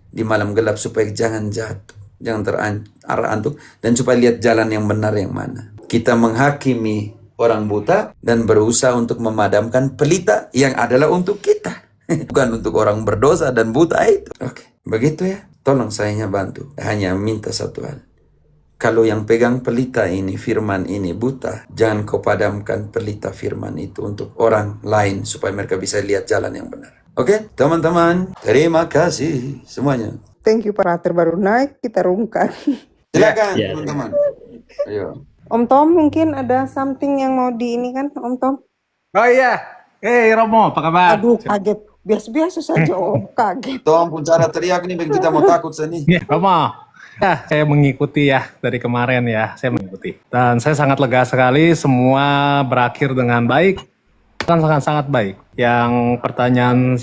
di malam gelap supaya jangan jatuh, jangan terarah antuk, dan supaya lihat jalan yang benar yang mana. Kita menghakimi orang buta dan berusaha untuk memadamkan pelita yang adalah untuk kita. Bukan untuk orang berdosa dan buta itu. Oke, begitu ya. Tolong sayanya bantu. Hanya minta satu hal. Kalau yang pegang pelita ini, firman ini buta, jangan kau padamkan pelita firman itu untuk orang lain supaya mereka bisa lihat jalan yang benar. Oke, teman-teman, terima kasih semuanya. Thank you, parater baru naik, kita rungkan. Silakan teman-teman. Ayo. Om Tom, mungkin ada something yang mau di ini kan, Om Tom? Oh iya, Romo, apa kabar? Aduh, kaget. Biasa-biasa saja, Om, kaget. Tom pun cara teriak nih, kita mau takut sini. Ya, Romo. Ya, saya mengikuti ya dari kemarin ya, saya mengikuti. Dan saya sangat lega sekali, semua berakhir dengan baik. Kan sangat-sangat baik. Yang pertanyaan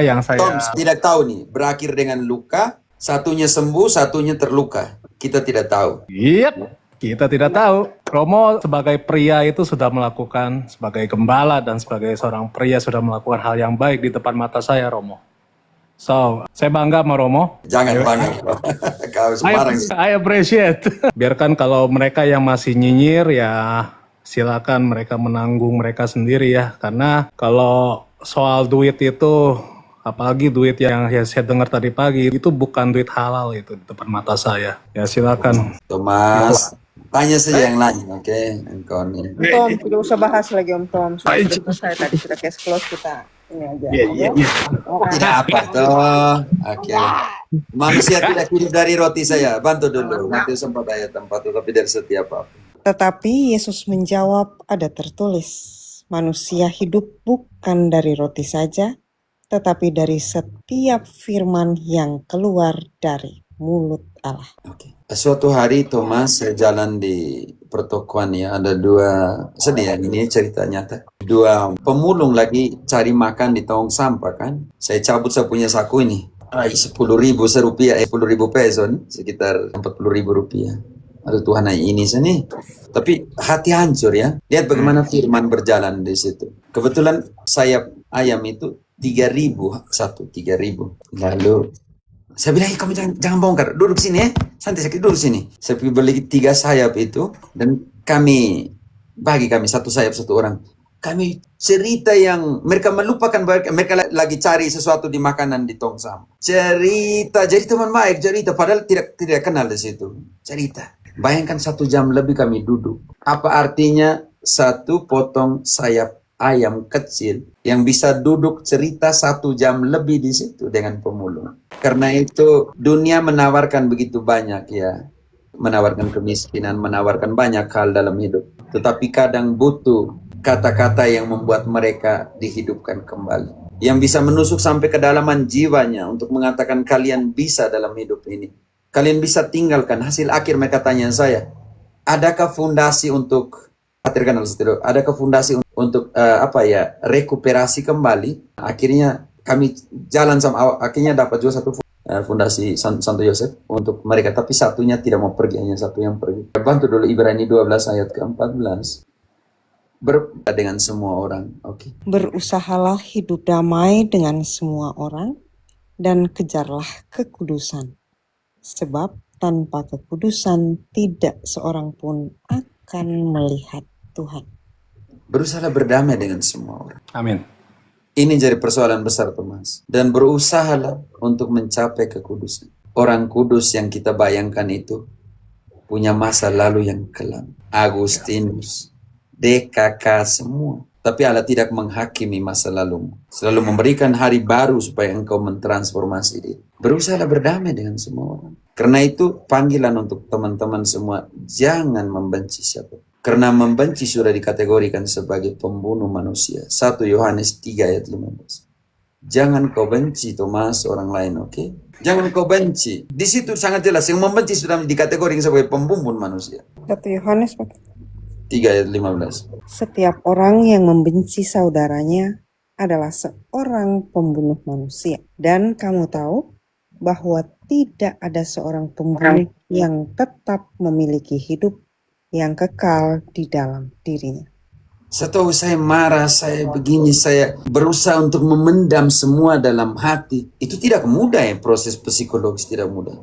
yang saya... Tom tidak tahu nih, berakhir dengan luka, satunya sembuh, satunya terluka. Kita tidak tahu. Iya, kita tidak tahu. Romo sebagai pria itu sudah melakukan, sebagai gembala dan sebagai seorang pria sudah melakukan hal yang baik di depan mata saya, Romo. So, saya bangga sama Romo. Jangan bangga. Kau sembarang. I appreciate. Biarkan kalau mereka yang masih nyinyir ya silakan mereka menanggung mereka sendiri ya. Karena kalau soal duit itu Apalagi duit yang saya dengar tadi pagi itu bukan duit halal itu di depan mata saya. Ya silakan. Thomas, tanya saja yang lain, oke? Engkau nih. Om Tom, tidak usah bahas lagi Om Tom. Sudah selesai tadi, sudah case close, kita ini aja. Tidak apa toh. Oke. Manusia tidak hidup dari roti saya. Bantu dulu. Matius 4 ayat 4, tapi dari setiap apa. Tetapi Yesus menjawab, ada tertulis, manusia hidup bukan dari roti saja, tetapi dari setiap firman yang keluar dari mulut Allah. Oke. Suatu hari Thomas saya jalan di pertokoan ya, ada dua, sedih ya, ini cerita nyata. Dua pemulung lagi cari makan di tong sampah kan. Saya cabut saya punya saku ini. 10.000 rupiah, 10.000 peso nih, sekitar 40.000 rupiah. Aduh Tuhan, ini sini. Tapi hati hancur ya. Lihat bagaimana firman berjalan di situ. Kebetulan sayap ayam itu 3.000 satu, 3.000. Lalu saya bilang, kamu jangan bongkar, duduk sini ya, santai sakit, duduk sini. Saya beli 3 sayap itu dan kami bagi satu sayap satu orang. Kami cerita yang mereka melupakan, mereka lagi cari sesuatu di makanan di tong sampah. Cerita, jadi teman baik, cerita padahal tidak kenal di situ. Cerita. Bayangkan 1 jam lebih kami duduk. Apa artinya satu potong sayap ayam kecil yang bisa duduk cerita 1 jam lebih di situ dengan pemulung. Karena itu dunia menawarkan begitu banyak ya. Menawarkan kemiskinan, menawarkan banyak hal dalam hidup. Tetapi kadang butuh kata-kata yang membuat mereka dihidupkan kembali. Yang bisa menusuk sampai kedalaman jiwanya untuk mengatakan kalian bisa dalam hidup ini. Kalian bisa tinggalkan. Hasil akhir mereka tanya saya, adakah fondasi untuk adakah fondasi untuk rekuperasi kembali? Akhirnya kami jalan sama akhirnya dapat juga satu fondasi Santo Yosef untuk mereka, tapi satunya tidak mau pergi, hanya satu yang pergi. Bantu dulu Ibrani 12 ayat ke-14. Berbeda dengan semua orang. Oke. Berusahalah hidup damai dengan semua orang dan kejarlah kekudusan. Sebab tanpa kekudusan tidak seorang pun akan melihat Tuhan. Berusaha berdamai dengan semua orang. Amin. Ini jadi persoalan besar Thomas. Dan berusahalah untuk mencapai kekudusan. Orang kudus yang kita bayangkan itu punya masa lalu yang kelam. Agustinus, DKK semua. Tapi Allah tidak menghakimi masa lalumu. Selalu memberikan hari baru supaya engkau mentransformasi diri. Berusahalah berdamai dengan semua orang. Karena itu panggilan untuk teman-teman semua, jangan membenci siapa. Karena membenci sudah dikategorikan sebagai pembunuh manusia. 1 Yohanes 3 ayat 15. Jangan kau benci Thomas orang lain, oke? Jangan kau benci. Di situ sangat jelas, yang membenci sudah dikategorikan sebagai pembunuh manusia. 1 Yohanes 3 ayat 15. Setiap orang yang membenci saudaranya adalah seorang pembunuh manusia. Dan kamu tahu bahwa tidak ada seorang pembunuh yang tetap memiliki hidup yang kekal di dalam dirinya. Setahu saya marah, saya begini, saya berusaha untuk memendam semua dalam hati. Itu tidak mudah ya, proses psikologis tidak mudah.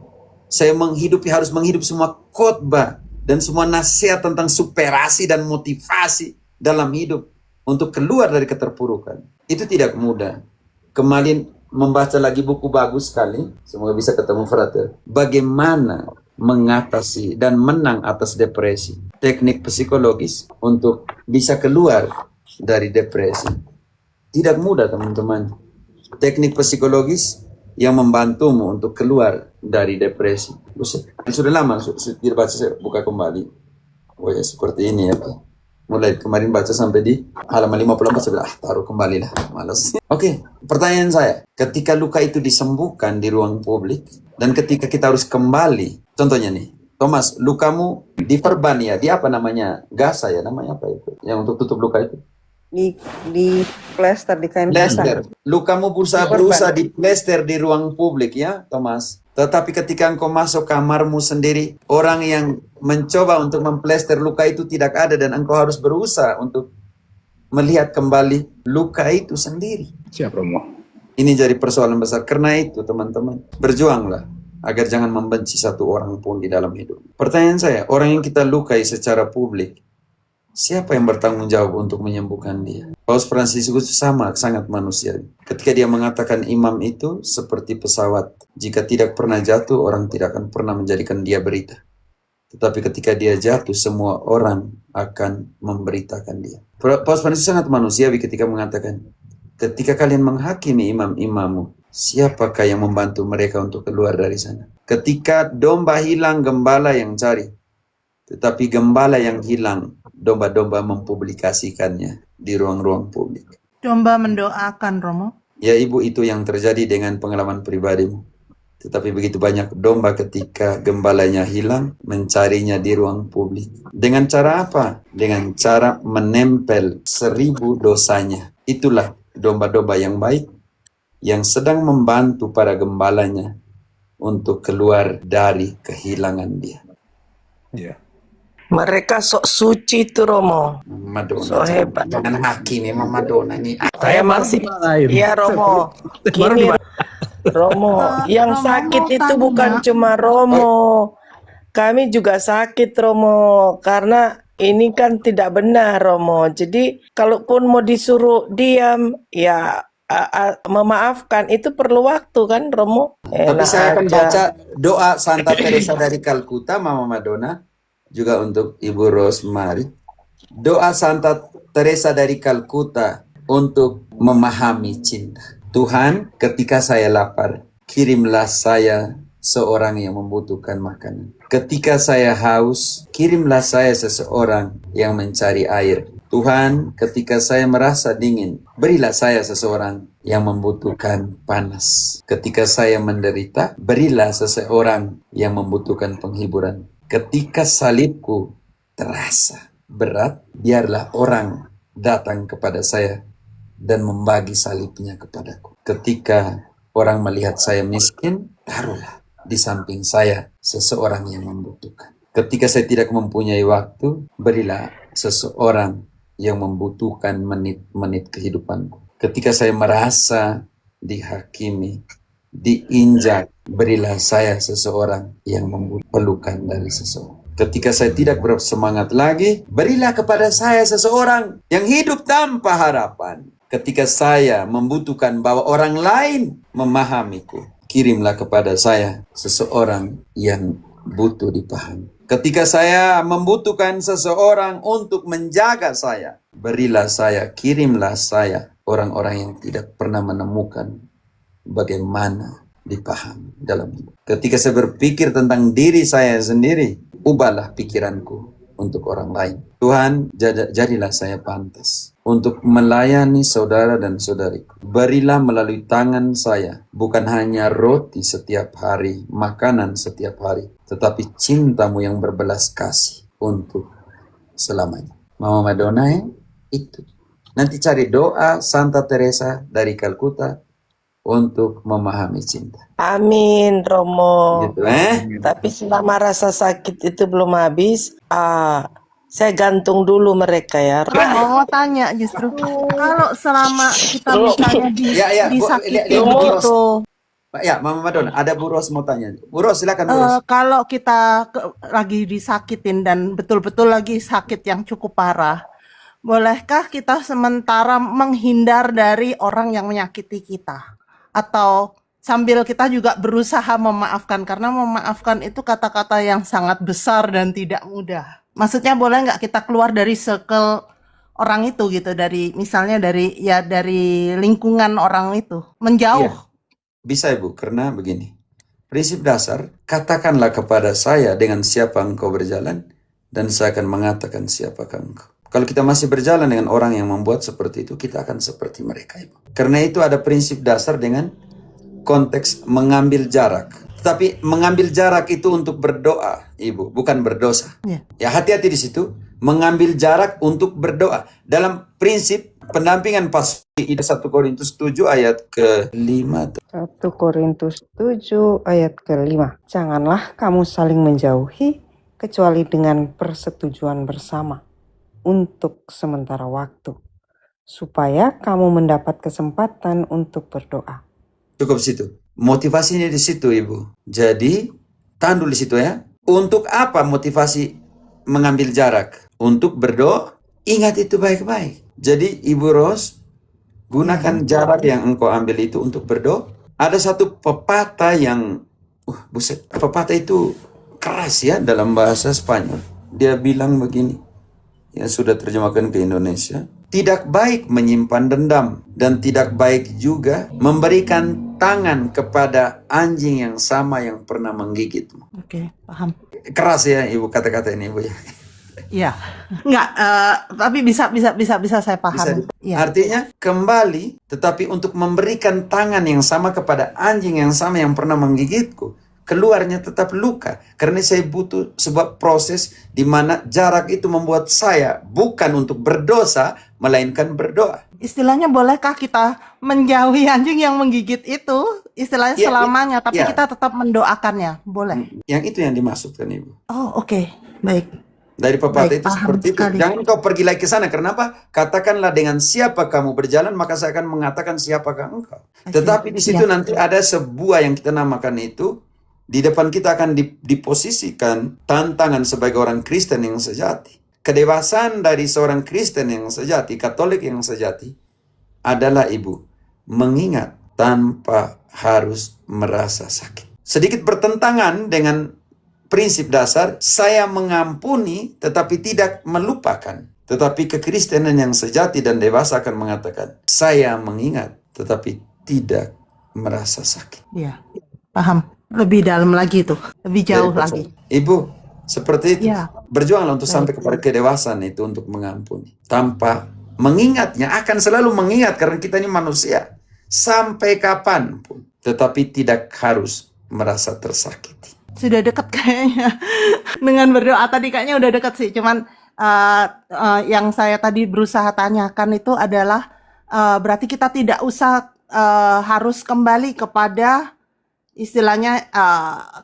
Saya harus menghidup semua khotbah dan semua nasihat tentang superasi dan motivasi dalam hidup untuk keluar dari keterpurukan. Itu tidak mudah. Kemarin membaca lagi buku bagus sekali, semoga bisa ketemu frater. Bagaimana mengatasi dan menang atas depresi. Teknik psikologis untuk bisa keluar dari depresi. Tidak mudah teman-teman. Teknik psikologis yang membantumu untuk keluar dari depresi. Sudah lama sudah baca, saya buka kembali. Oh ya, seperti ini ya Pak. Mulai kemarin baca sampai di halaman 54, saya bilang, taruh kembali lah, malas. Oke, pertanyaan saya, ketika luka itu disembuhkan di ruang publik, dan ketika kita harus kembali, contohnya nih, Thomas, lukamu diperban ya, di apa namanya? Gasa ya, namanya apa itu? Yang untuk tutup luka itu? Di plester, di kain basah. Lukamu berusaha di plester di ruang publik ya, Thomas. Tetapi ketika engkau masuk kamarmu sendiri, orang yang mencoba untuk memplester luka itu tidak ada dan engkau harus berusaha untuk melihat kembali luka itu sendiri. Siap Romo. Ini jadi persoalan besar. Karena itu teman-teman, berjuanglah agar jangan membenci satu orang pun di dalam hidup. Pertanyaan saya, orang yang kita lukai secara publik, siapa yang bertanggung jawab untuk menyembuhkan dia? Paus Fransiskus sama, sangat manusiawi. Ketika dia mengatakan imam itu seperti pesawat. Jika tidak pernah jatuh, orang tidak akan pernah menjadikan dia berita. Tetapi ketika dia jatuh, semua orang akan memberitakan dia. Paus Fransiskus sangat manusiawi ketika mengatakan, ketika kalian menghakimi imam-imammu, siapakah yang membantu mereka untuk keluar dari sana? Ketika domba hilang, gembala yang cari. Tetapi gembala yang hilang, domba-domba mempublikasikannya di ruang-ruang publik. Domba mendoakan, Romo. Ya Ibu, itu yang terjadi dengan pengalaman pribadimu. Tetapi begitu banyak domba ketika gembalanya hilang, mencarinya di ruang publik. Dengan cara apa? Dengan cara menempel 1000 dosanya. Itulah domba-domba yang baik, yang sedang membantu para gembalanya untuk keluar dari kehilangan dia. Iya. Mereka sok suci itu Romo. Madonna. So hebat. Jangan hakimi Mama Madonna ini. Saya masih. Dimarahin. Iya Romo. Baru Gini dimarahin. Romo, yang Romo sakit mau itu bukan tanya. cuma Romo. Kami juga sakit Romo, karena ini kan tidak benar Romo. Jadi kalaupun mau disuruh diam, ya memaafkan itu perlu waktu kan Romo. Tapi Enak saya akan aja. baca doa Santa Teresa dari Kalkuta, Mama Madonna, juga untuk Ibu Rosemary. Doa Santa Teresa dari Kalkuta untuk memahami cinta. Tuhan, ketika saya lapar, kirimlah saya seorang yang membutuhkan makanan. Ketika saya haus, kirimlah saya seseorang yang mencari air. Tuhan, ketika saya merasa dingin, berilah saya seseorang yang membutuhkan panas. Ketika saya menderita, berilah seseorang yang membutuhkan penghiburan. Ketika salibku terasa berat, biarlah orang datang kepada saya dan membagi salibnya kepadaku. Ketika orang melihat saya miskin, taruhlah di samping saya seseorang yang membutuhkan. Ketika saya tidak mempunyai waktu, berilah seseorang yang membutuhkan menit-menit kehidupanku. Ketika saya merasa dihakimi, diinjak, berilah saya seseorang yang membutuhkan pelukan dari seseorang. Ketika saya tidak bersemangat lagi, berilah kepada saya seseorang yang hidup tanpa harapan. Ketika saya membutuhkan bahwa orang lain memahamiku, kirimlah kepada saya seseorang yang butuh dipahami. Ketika saya membutuhkan seseorang untuk menjaga saya, berilah saya, kirimlah saya orang-orang yang tidak pernah menemukan bagaimana dipahami dalam hidup. Ketika saya berpikir tentang diri saya sendiri, ubahlah pikiranku untuk orang lain. Tuhan, jadilah saya pantas untuk melayani saudara dan saudariku. Berilah melalui tangan saya bukan hanya roti setiap hari, makanan setiap hari, tetapi cintamu yang berbelas kasih untuk selamanya. Mama Madonna ya, itu. Nanti cari doa Santa Teresa dari Kalkuta untuk memahami cinta. Amin Romo. Gitu Tapi selama rasa sakit itu belum habis, saya gantung dulu mereka ya. Romo mau tanya justru, kalau selama kita misalnya Ya, Bu, disakitin Bu Ros. gitu, Ya, Mama Madonna, ada Bu Ros mau tanya. Bu Ros, silakan Bu Ros. kalau kita lagi disakitin dan betul-betul lagi sakit yang cukup parah, bolehkah kita sementara menghindar dari orang yang menyakiti kita? Atau sambil kita juga berusaha memaafkan, karena memaafkan itu kata-kata yang sangat besar dan tidak mudah. Maksudnya boleh nggak kita keluar dari circle orang itu gitu, dari misalnya dari lingkungan orang itu, menjauh. Iya. Bisa Ibu, karena begini. Prinsip dasar, katakanlah kepada saya dengan siapa engkau berjalan, dan saya akan mengatakan siapakah engkau. Kalau kita masih berjalan dengan orang yang membuat seperti itu, kita akan seperti mereka, Ibu. Karena itu ada prinsip dasar dengan konteks mengambil jarak. Tetapi mengambil jarak itu untuk berdoa, Ibu, bukan berdosa. Iya. Ya, hati-hati di situ. Mengambil jarak untuk berdoa. Dalam prinsip pendampingan pas 1 Korintus 7 ayat ke-5. 1 Korintus 7 ayat ke-5. Janganlah kamu saling menjauhi kecuali dengan persetujuan bersama untuk sementara waktu, supaya kamu mendapat kesempatan untuk berdoa. Cukup situ. Motivasinya di situ, Ibu. Jadi, tahan dulu di situ ya. Untuk apa motivasi mengambil jarak? Untuk berdoa? Ingat itu baik-baik. Jadi Ibu Ros, gunakan jarak yang engkau ambil itu untuk berdoa. Ada satu pepatah yang, buset, pepatah itu keras ya dalam bahasa Spanyol. Dia bilang begini, yang sudah terjemahkan ke Indonesia. Tidak baik menyimpan dendam dan tidak baik juga memberikan tangan kepada anjing yang sama yang pernah menggigitmu. Oke, paham. Keras ya Ibu kata-kata ini Ibu ya. Iya, enggak, tapi bisa saya paham. Iya. Artinya kembali, tetapi untuk memberikan tangan yang sama kepada anjing yang sama yang pernah menggigitku, keluarnya tetap luka. Karena saya butuh sebuah proses di mana jarak itu membuat saya bukan untuk berdosa, melainkan berdoa. Istilahnya bolehkah kita menjauhi anjing yang menggigit itu? Istilahnya selamanya, tapi kita tetap mendoakannya, boleh? Yang itu yang dimaksudkan Ibu. Oh, oke, baik. Dari pepatah Baik, itu paham seperti itu. sekali. Jangan kau pergi lagi ke sana. Kenapa? Katakanlah dengan siapa kamu berjalan, maka saya akan mengatakan siapakah engkau. Tetapi di situ nanti ada sebuah yang kita namakan itu, di depan kita akan diposisikan tantangan sebagai orang Kristen yang sejati. Kedewasaan dari seorang Kristen yang sejati, Katolik yang sejati, adalah Ibu, mengingat tanpa harus merasa sakit. Sedikit bertentangan dengan prinsip dasar, saya mengampuni tetapi tidak melupakan. Tetapi kekristenan yang sejati dan dewasa akan mengatakan, saya mengingat tetapi tidak merasa sakit. Iya, paham. Lebih dalam lagi tuh, lebih jauh lagi. Ibu, seperti itu. Ya. Berjuanglah untuk sampai kepada kedewasaan itu untuk mengampuni. Tanpa mengingatnya, akan selalu mengingat karena kita ini manusia. Sampai kapanpun. Tetapi tidak harus merasa tersakiti. Sudah dekat kayaknya. Dengan berdoa tadi kayaknya udah dekat sih. Cuman yang saya tadi berusaha tanyakan itu adalah berarti kita tidak usah harus kembali kepada istilahnya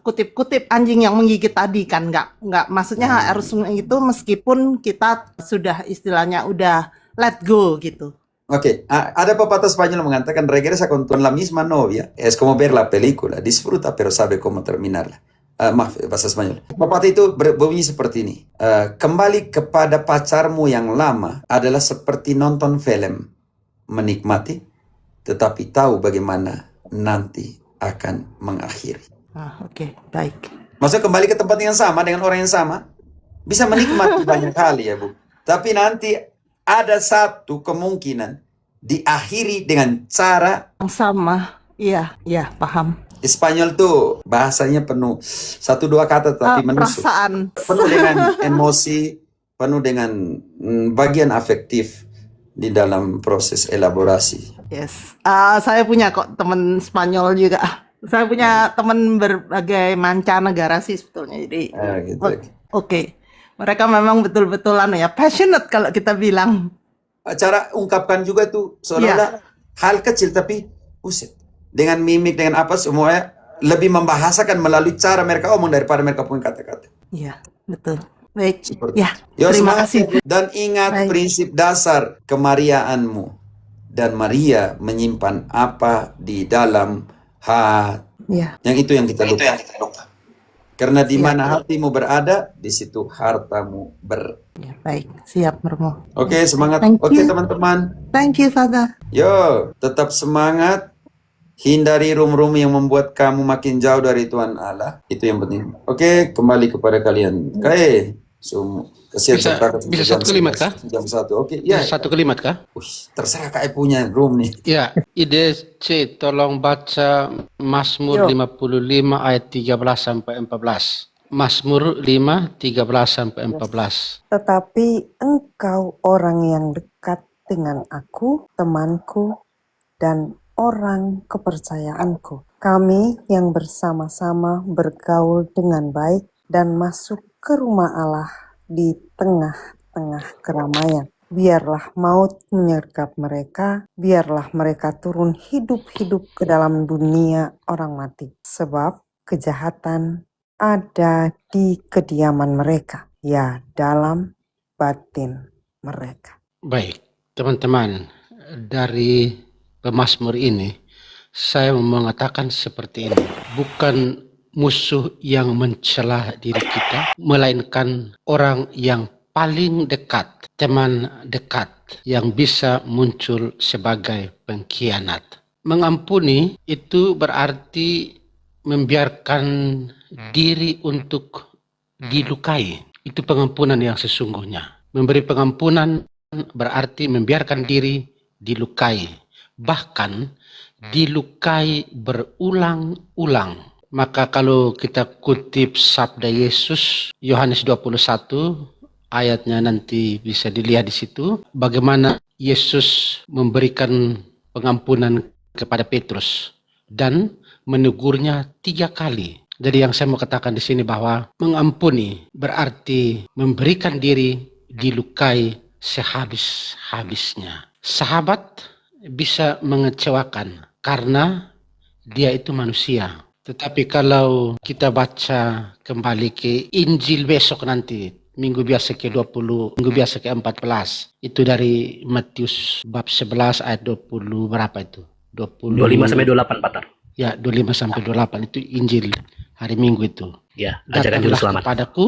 kutip-kutip anjing yang menggigit tadi kan, nggak maksudnya harus itu meskipun kita sudah istilahnya udah let go gitu. Oke, ada pepatah Spanyol mengatakan regresa con la misma novia es como ver la película, disfruta pero sabe cómo terminarla. Maaf, bahasa Spanyol. Pepatah itu berbunyi seperti ini. Kembali kepada pacarmu yang lama adalah seperti nonton film. Menikmati, tetapi tahu bagaimana nanti akan mengakhiri. Oke, baik. Maksudnya kembali ke tempat yang sama dengan orang yang sama, bisa menikmati banyak kali ya Bu. Tapi nanti ada satu kemungkinan diakhiri dengan cara Yang sama, iya, paham. Spanyol tuh bahasanya penuh 1-2 kata tapi menusuk. Perasaan. Penuh dengan emosi, penuh dengan bagian afektif di dalam proses elaborasi. Yes. Saya punya kok teman Spanyol juga. Saya punya teman berbagai mancanegara sih sebetulnya. Jadi Gitu. oke. Mereka memang betul-betul passionate kalau kita bilang. Cara ungkapkan juga tuh seolah-olah hal kecil tapi buset. Dengan mimik, dengan apa semuanya lebih membahasakan melalui cara mereka omong daripada mereka punya kata-kata. Iya, betul. Baik. Seperti Ya, Yo, terima semangat, kasih. Dan ingat Baik. prinsip dasar kemariaanmu. Dan Maria menyimpan apa di dalam hati. Ya. Yang itu yang kita lupa. Karena di mana hatimu berada, di situ hartamu Ya, baik. Siap, Romo. Oke, semangat. Thank Oke, you. teman-teman. Thank you, Father. Yo, tetap semangat. Hindari rum-rum yang membuat kamu makin jauh dari Tuhan Allah. Itu yang penting. Oke, kembali kepada kalian. Oke. Bisa satu kalimat kah? Jam 1. Oke, ya. Satu kalimat kah? Terserah Kak punya room nih. Ya, IDC tolong baca Mazmur 55 ayat 13 sampai 14. Mazmur 5 13 sampai 14. Tetapi engkau orang yang dekat dengan aku, temanku, dan orang kepercayaanku. Kami yang bersama-sama bergaul dengan baik dan masuk ke rumah Allah di tengah-tengah keramaian. Biarlah maut menyergap mereka, biarlah mereka turun hidup-hidup ke dalam dunia orang mati. Sebab kejahatan ada di kediaman mereka, ya dalam batin mereka. Baik, teman-teman, dari pemazmur ini saya mau mengatakan seperti ini. Bukan musuh yang mencela diri kita, melainkan orang yang paling dekat, teman dekat yang bisa muncul sebagai pengkhianat. Mengampuni itu berarti membiarkan diri untuk dilukai. Itu pengampunan yang sesungguhnya. Memberi pengampunan berarti membiarkan diri dilukai. Bahkan dilukai berulang-ulang. Maka kalau kita kutip sabda Yesus, Yohanes 21, ayatnya nanti bisa dilihat di situ, bagaimana Yesus memberikan pengampunan kepada Petrus dan menegurnya 3 kali. Jadi yang saya mau katakan di sini bahwa mengampuni berarti memberikan diri dilukai sehabis-habisnya. Sahabat bisa mengecewakan karena dia itu manusia. Tetapi kalau kita baca kembali ke Injil besok nanti, minggu biasa ke-20, minggu biasa ke-14, itu dari Matius bab 11 ayat 20 berapa itu? 25 sampai 28, Pater. Ya, 25 sampai 28 itu Injil hari Minggu itu. Ya, ajakan juru Datanglah selamat. kepadaku,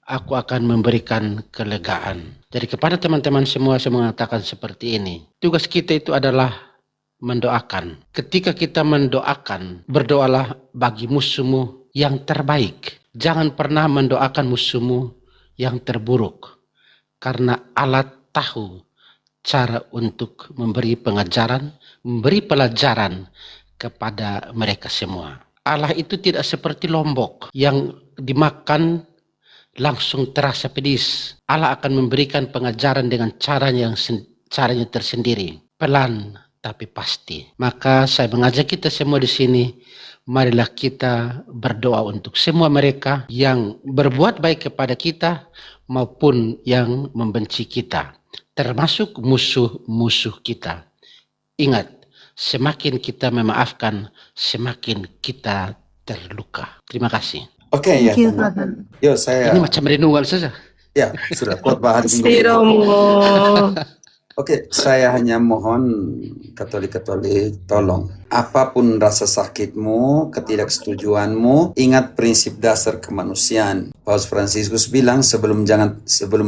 aku akan memberikan kelegaan. Jadi kepada teman-teman semua saya mengatakan seperti ini. Tugas kita itu adalah mendoakan. Ketika kita mendoakan, berdoalah bagi musuhmu yang terbaik. Jangan pernah mendoakan musuhmu yang terburuk. Karena Allah tahu cara untuk memberi pengajaran, memberi pelajaran kepada mereka semua. Allah itu tidak seperti lombok yang dimakan langsung terasa pedis. Allah akan memberikan pengajaran dengan caranya tersendiri, pelan tapi pasti. Maka saya mengajak kita semua di sini, marilah kita berdoa untuk semua mereka yang berbuat baik kepada kita maupun yang membenci kita, termasuk musuh-musuh kita. Ingat, semakin kita memaafkan, semakin kita terluka. Terima kasih. Oke, ya. Thank you, Father. Yo, saya Ini macam renungan saja. ya sudah khotbah hari Minggu. Pasti Romo. Oke, saya hanya mohon Katolik-Katolik tolong. Apapun rasa sakitmu, ketidaksetujuanmu, ingat prinsip dasar kemanusiaan. Paus Fransiskus bilang sebelum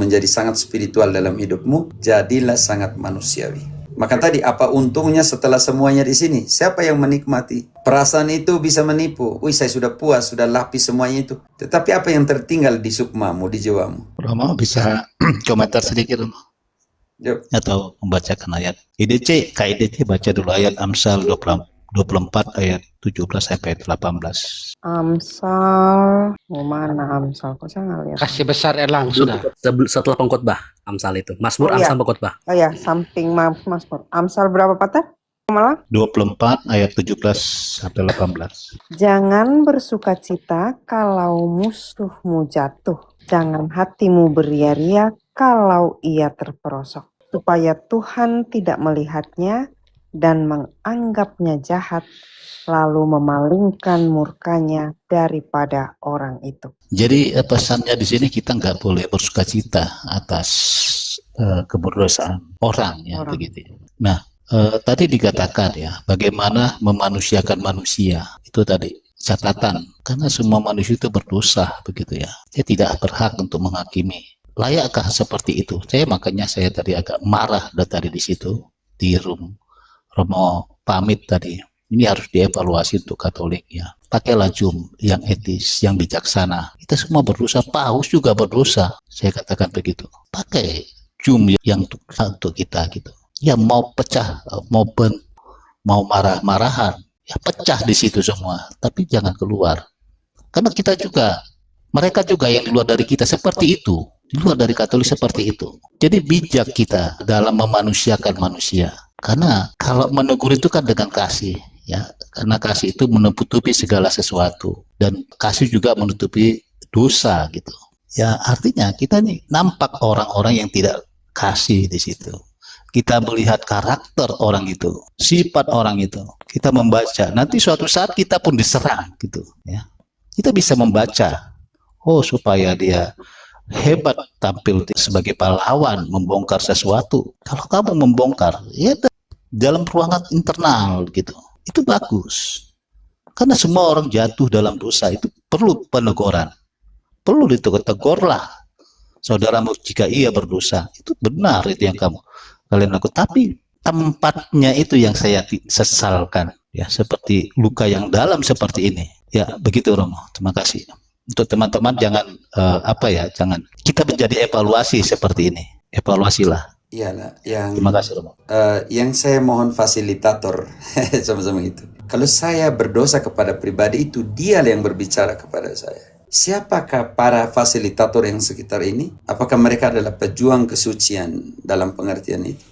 menjadi sangat spiritual dalam hidupmu, jadilah sangat manusiawi. Maka tadi apa untungnya setelah semuanya di sini? Siapa yang menikmati? Perasaan itu bisa menipu. Wih, saya sudah puas, sudah lapis semuanya itu. Tetapi apa yang tertinggal di sukmamu, di jiwamu? Romo bisa komentar sedikit, Romo? Yuk. Atau membacakan ayat. IDC, KIDC baca dulu ayat Amsal 24 ayat 17 sampai 18. Amsal, mau mana Amsal? Kok saya nggak lihat? Kasih besar Elang sudah. Setelah pengkhotbah, Amsal itu. Mazmur, Oh, iya. Amsal, pengkhotbah. Oh ya, samping Mazmur. Amsal berapa Pater? Malah? 24 ayat 17 sampai 18. Jangan bersukacita kalau musuhmu jatuh. Jangan hatimu beria-ria kalau ia terperosok. Supaya Tuhan tidak melihatnya dan menganggapnya jahat, lalu memalingkan murkanya daripada orang itu. Jadi pesannya di sini kita nggak boleh bersukacita atas keberdosaan orang ya Orang. begitu. Nah, tadi dikatakan ya bagaimana memanusiakan manusia itu tadi catatan karena semua manusia itu berdosa begitu ya. Dia tidak berhak untuk menghakimi. Layakkah seperti itu? Makanya saya tadi agak marah dari di situ di Romo pamit tadi. Ini harus dievaluasi untuk Katolik ya. Pakailah jum yang etis, yang bijaksana. Kita semua berdosa, Paus juga berdosa. Saya katakan begitu. Pakai jum yang untuk kita gitu. Ya mau pecah, mau marah-marahan, ya pecah di situ semua. Tapi jangan keluar. Karena kita juga, mereka juga yang di luar dari kita seperti itu. Di luar dari Katolik seperti itu. Jadi bijak kita dalam memanusiakan manusia. Karena kalau menegur itu kan dengan kasih. Ya, karena kasih itu menutupi segala sesuatu dan kasih juga menutupi dosa gitu. Ya artinya kita nih nampak orang-orang yang tidak kasih di situ. Kita melihat karakter orang itu, sifat orang itu. Kita membaca. Nanti suatu saat kita pun diserang gitu. Ya, kita bisa membaca. Oh supaya dia hebat tampil sebagai pahlawan membongkar sesuatu. Kalau kamu membongkar, ya dalam ruangan internal gitu. Itu bagus. Karena semua orang jatuh dalam dosa itu perlu peneguran. Perlu ditegurlah saudaramu jika ia berdosa. Itu benar itu yang kalian lakukan. Tapi tempatnya itu yang saya sesalkan, ya, seperti luka yang dalam seperti ini. Ya, begitu Romo. Terima kasih. Untuk teman-teman jangan jangan kita menjadi evaluasi seperti ini. Evaluasilah. Iyalah, Terima kasih Romo. yang saya mohon fasilitator sama-sama itu. Kalau saya berdosa kepada pribadi itu, dia yang berbicara kepada saya. Siapakah para fasilitator yang sekitar ini? Apakah mereka adalah pejuang kesucian dalam pengertian itu?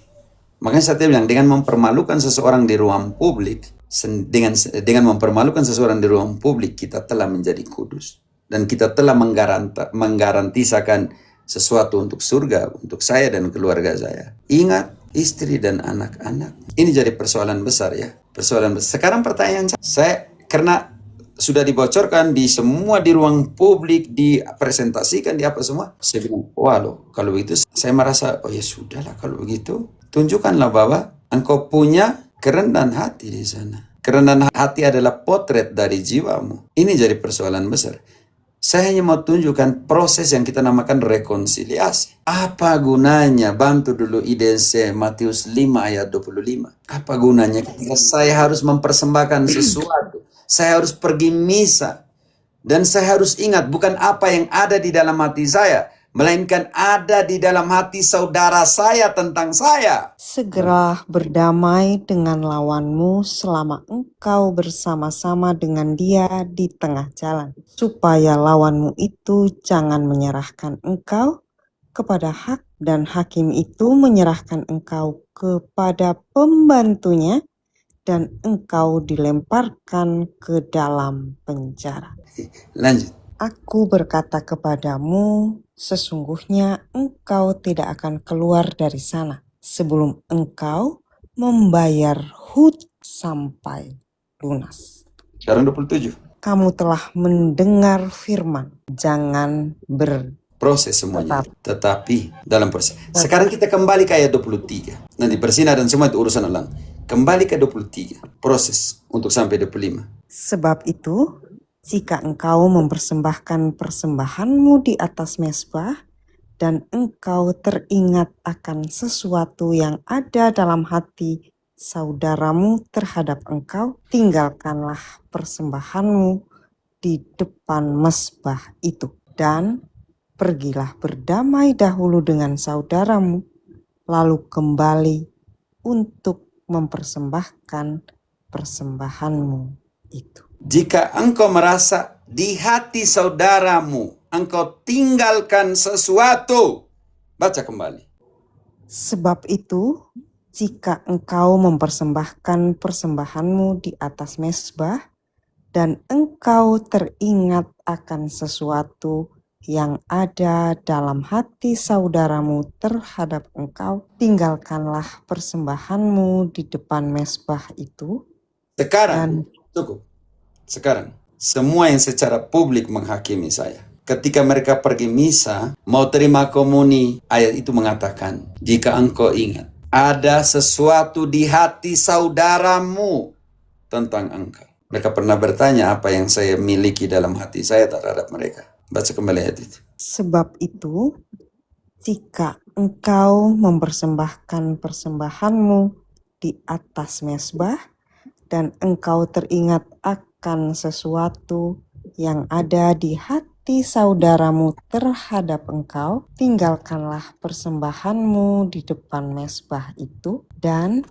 Makanya saya bilang, dengan mempermalukan seseorang di ruang publik, dengan mempermalukan seseorang di ruang publik, kita telah menjadi kudus. Dan kita telah menggarantisakan sesuatu untuk surga, untuk saya dan keluarga saya. Ingat, istri dan anak-anak. Ini jadi persoalan besar ya. Persoalan besar. Sekarang pertanyaan saya, karena sudah dibocorkan di semua di ruang publik, dipresentasikan di apa semua, saya bilang, wah loh, kalau begitu saya merasa, oh ya sudahlah kalau begitu. Tunjukkanlah bahwa engkau punya kerendahan hati di sana. Kerendahan hati adalah potret dari jiwamu. Ini jadi persoalan besar. Saya hanya mau tunjukkan proses yang kita namakan rekonsiliasi. Apa gunanya? Bantu dulu IDC Matius 5 ayat 25. Apa gunanya ketika saya harus mempersembahkan sesuatu? Saya harus pergi misa. Dan saya harus ingat bukan apa yang ada di dalam hati saya, melainkan ada di dalam hati saudara saya tentang saya. Segeralah berdamai dengan lawanmu selama engkau bersama-sama dengan dia di tengah jalan, supaya lawanmu itu jangan menyerahkan engkau kepada hak dan hakim itu menyerahkan engkau kepada pembantunya dan engkau dilemparkan ke dalam penjara. Lanjut. Aku berkata kepadamu, sesungguhnya engkau tidak akan keluar dari sana sebelum engkau membayar hutang sampai lunas. Sekarang 27. Kamu telah mendengar firman, jangan Proses semuanya. Tetapi dalam proses. Sekarang kita kembali ke ayat 23. Nanti bersinar dan semua itu urusan ulang. Kembali ke 23. Proses untuk sampai 25. Sebab itu, jika engkau mempersembahkan persembahanmu di atas mezbah, dan engkau teringat akan sesuatu yang ada dalam hati saudaramu terhadap engkau, tinggalkanlah persembahanmu di depan mezbah itu, dan pergilah berdamai dahulu dengan saudaramu, lalu kembali untuk mempersembahkan persembahanmu itu. Jika engkau merasa di hati saudaramu engkau tinggalkan sesuatu, baca kembali. Sebab itu, jika engkau mempersembahkan persembahanmu di atas mezbah, dan engkau teringat akan sesuatu yang ada dalam hati saudaramu terhadap engkau, tinggalkanlah persembahanmu di depan mezbah itu. Sekarang, cukup. Sekarang, semua yang secara publik menghakimi saya. Ketika mereka pergi misa, mau terima komuni, ayat itu mengatakan, jika engkau ingat, ada sesuatu di hati saudaramu tentang engkau. Mereka pernah bertanya apa yang saya miliki dalam hati saya terhadap mereka. Baca kembali ayat itu. Sebab itu, jika engkau mempersembahkan persembahanmu di atas mezbah, dan engkau teringat akan sesuatu yang ada di hati saudaramu terhadap engkau, tinggalkanlah persembahanmu di depan mezbah itu, dan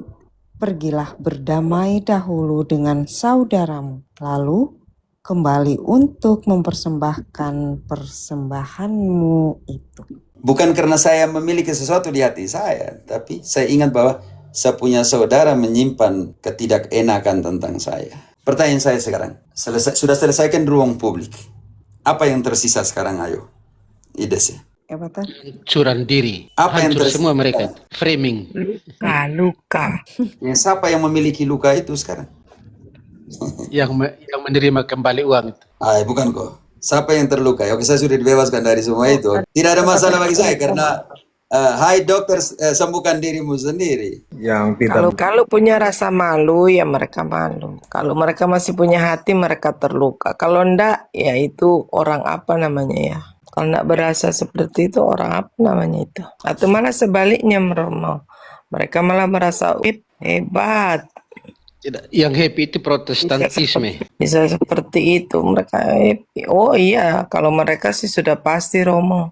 pergilah berdamai dahulu dengan saudaramu, lalu kembali untuk mempersembahkan persembahanmu itu. Bukan karena saya memiliki sesuatu di hati saya, tapi saya ingat bahwa saya punya saudara menyimpan ketidakenakan tentang saya. Pertanyaan saya sekarang, sudah selesaikan di ruang publik. Apa yang tersisa sekarang, ayo? IDC. Hancuran diri. Apa yang Hancur tersisa? semua mereka. Framing. Luka. Siapa yang memiliki luka itu sekarang? yang menerima kembali uang itu. Bukan kok. Siapa yang terluka? Oke, saya sudah dibebaskan dari semua itu. Tidak ada masalah bagi saya karena hai dokter, sembuhkan dirimu sendiri. Yang tidak Kalau punya rasa malu ya mereka malu. Kalau mereka masih punya hati mereka terluka. Kalau enggak ya itu orang apa namanya ya. Kalau nggak berasa seperti itu orang apa namanya itu? Atau malah sebaliknya Romo. Mereka malah merasa hebat. Tidak, yang happy itu protestantisme. Bisa seperti itu mereka happy. Oh iya, kalau mereka sih sudah pasti Romo.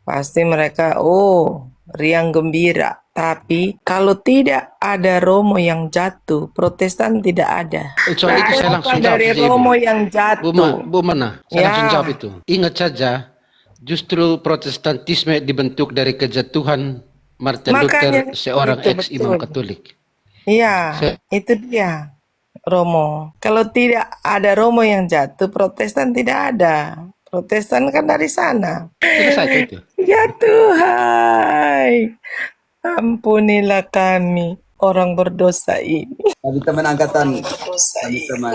Pasti mereka riang gembira. Tapi kalau tidak ada Romo yang jatuh, Protestan tidak ada. Soal itu saya langsung jawab Dari saja, Ibu. Romo yang jatuh. Bu Mana, saya Ya. langsung jawab itu. Ingat saja, justru protestantisme dibentuk dari kejatuhan Martin Makanya Luther, seorang itu ex-imam betul. Katolik. Iya, itu dia Romo. Kalau tidak ada Romo yang jatuh, Protestan tidak ada. Protestan kan dari sana. Selesai itu. Ya Tuhan, ampunilah kami orang berdosa ini. Kami teman angkatan, kami teman.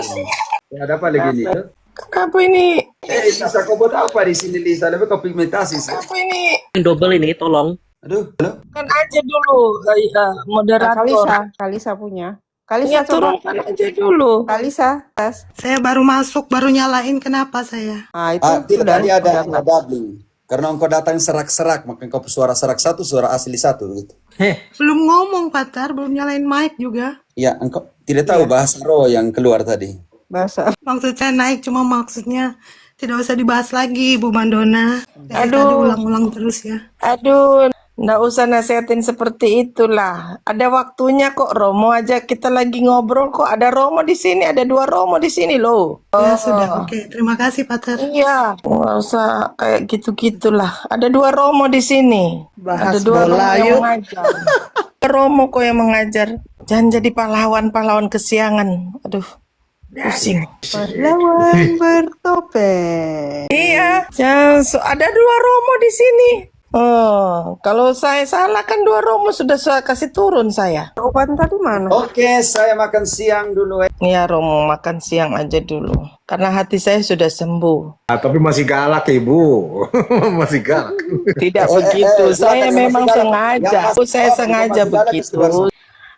Ya, ada apa lagi nih? Kenapa ini? Lisa, kau buat apa di sini, Lisa? Lebih kau pigmentasi sih. Kenapa ini? Double ini, tolong. Aduh, halo? Kan aja dulu moderator. Kalisa punya. Ya Kalisa coba. turunkan aja dulu. Kalisa, tes. Saya baru masuk, baru nyalain, kenapa saya? Ah, itu Tidak, sudah. tadi ada doubling. Karena engkau datang serak-serak, maka engkau suara serak satu, suara asli satu, gitu. Belum ngomong, Patar, belum nyalain mic juga. Ya, engkau tidak tahu bahasa roh yang keluar tadi. Bahasa. Maksud saya naik, cuma maksudnya tidak usah dibahas lagi, Bu Mandona. Dari Aduh. tadi ulang-ulang terus ya. Aduh, nggak usah nasihatin seperti itulah. Ada waktunya kok Romo aja kita lagi ngobrol kok. Ada Romo di sini, ada 2 Romo di sini loh. Ya sudah, oke. Terima kasih, Patar. Iya, nggak usah kayak gitu-gitulah. Ada 2 Romo di sini. Bahas Ada 2 Romo bola, yang yuk. mengajar. Romo kok yang mengajar. Jangan jadi pahlawan-pahlawan kesiangan. Aduh, pusing. Pahlawan bertopeng. Iya, ada 2 Romo di sini. Oh, kalau saya salah kan 2 Romo sudah saya kasih turun saya. Obat tadi mana? Oke, saya makan siang dulu. Iya Romo, makan siang aja dulu. Karena hati saya sudah sembuh. Tapi masih galak Ibu. Masih galak. Tidak begitu, saya silakan, memang masih galak. sengaja. Ya, Saya masih sengaja galak, begitu. masih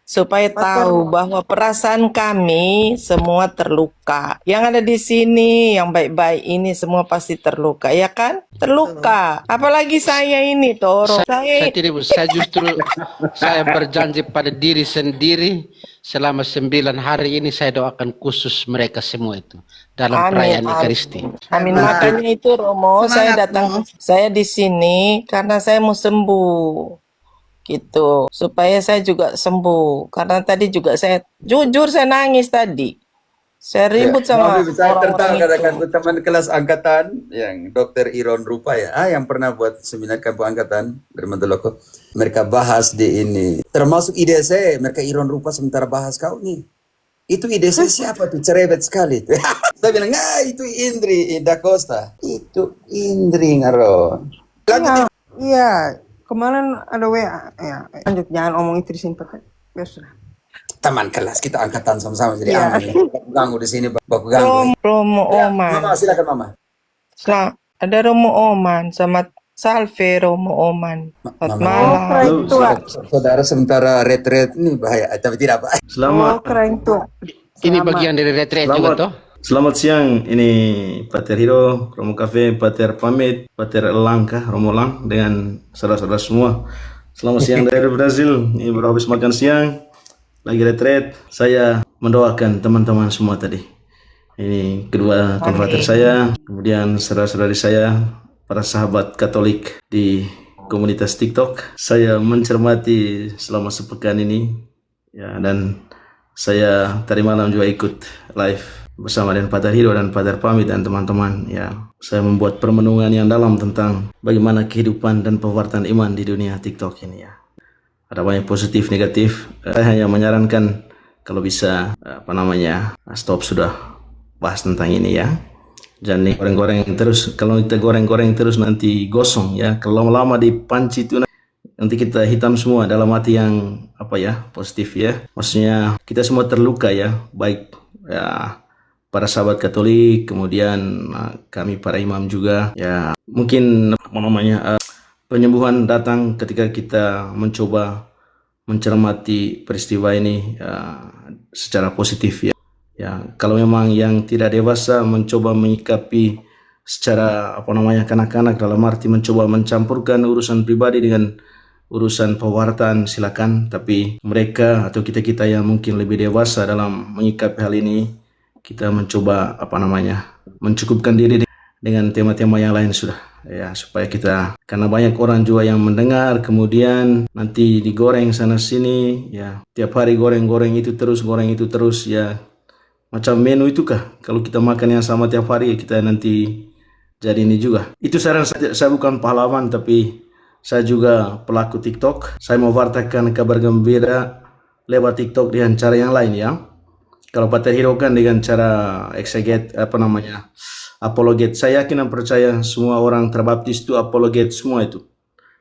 Supaya tahu bahwa perasaan kami semua terluka. Yang ada di sini, yang baik-baik ini semua pasti terluka, ya kan? Terluka. Apalagi saya ini, Toro. Saya tidak, Bu. Saya justru saya berjanji pada diri sendiri selama 9 hari ini saya doakan khusus mereka semua itu dalam Amin, perayaan amin. Ekaristi. Amin. Makanya itu Romo, saya Semangat, datang, saya di sini karena saya mau sembuh. Gitu, supaya saya juga sembuh. Karena tadi juga saya, jujur saya nangis tadi. Saya ribut sama Maaf, saya tertawa orang-orang katakan itu. teman kelas angkatan yang Dr. Iron Rupa ya, yang pernah buat seminar kampung angkatan dari Mandaloko. Mereka bahas di ini. Termasuk ide saya, mereka Iron Rupa sementara bahas kau nih. Itu ide saya siapa tuh? Cerebet sekali. Saya bilang, itu Indri Da Costa. Itu Indri ngaro. Lanjut. Iya, kemarin ada WA. Ya, lanjut, jangan omong itu di sini pakai. Ya sudah. Teman kelas kita angkatan sama-sama jadi Iya. aman. Baku ganggu di sini, baku ganggu. Romo Ya, Oman. Mama, silakan Mama. Ada Romo Oman sama Salve Romo Oman. Selamat Mama. malam. Keren tua. Saudara sementara retret ini bahaya, tapi tidak apa. Oh, Selamat, keren tua. Ini Selamat. bagian dari retret juga Selamat. toh? selamat siang. Ini Pater Hiro, Romo Cafe, Pater Pamit, Pater Langkah, Romo Lang, dengan saudara-saudara semua. Selamat siang dari Brazil. Ini baru habis makan siang, lagi retret. Saya mendoakan teman-teman semua tadi. Ini kedua konfrater saya, kemudian saudara-saudari saya, para sahabat Katolik di komunitas TikTok. Saya mencermati selama sepekan ini, ya, dan saya tadi malam juga ikut live bersama dengan Pater Hiro dan Pater Pamit dan teman-teman. Ya, saya membuat permenungan yang dalam tentang bagaimana kehidupan dan pewartaan iman di dunia TikTok ini. Ya, ada banyak positif, negatif. Saya hanya menyarankan kalau bisa stop sudah bahas tentang ini ya. Jangan goreng-goreng terus. Kalau kita goreng-goreng terus nanti gosong ya. Kalau lama dipanci itu nanti kita hitam semua dalam hati yang positif ya. Maksudnya kita semua terluka ya, baik ya para sahabat Katolik, kemudian kami para imam juga ya. Mungkin penyembuhan datang ketika kita mencoba mencermati peristiwa ini secara positif ya. Ya, kalau memang yang tidak dewasa mencoba menyikapi secara apa namanya kanak-kanak dalam arti mencoba mencampurkan urusan pribadi dengan urusan pewartaan, silakan. Tapi mereka atau kita-kita yang mungkin lebih dewasa dalam menyikapi hal ini, kita mencoba apa namanya mencukupkan diri dengan tema-tema yang lain sudah ya, supaya kita, karena banyak orang juga yang mendengar kemudian nanti digoreng sana sini ya, tiap hari goreng itu terus ya, macam menu itu kah kalau kita makan yang sama tiap hari kita nanti jadi ini juga. Itu saran saya bukan pahlawan, tapi saya juga pelaku TikTok. Saya mewartakan kabar gembira lewat TikTok dengan cara yang lain ya. Kalau Pater Hiro kan dengan cara exeget apa namanya apologet. Saya yakin dan percaya semua orang terbaptis itu apologet semua itu.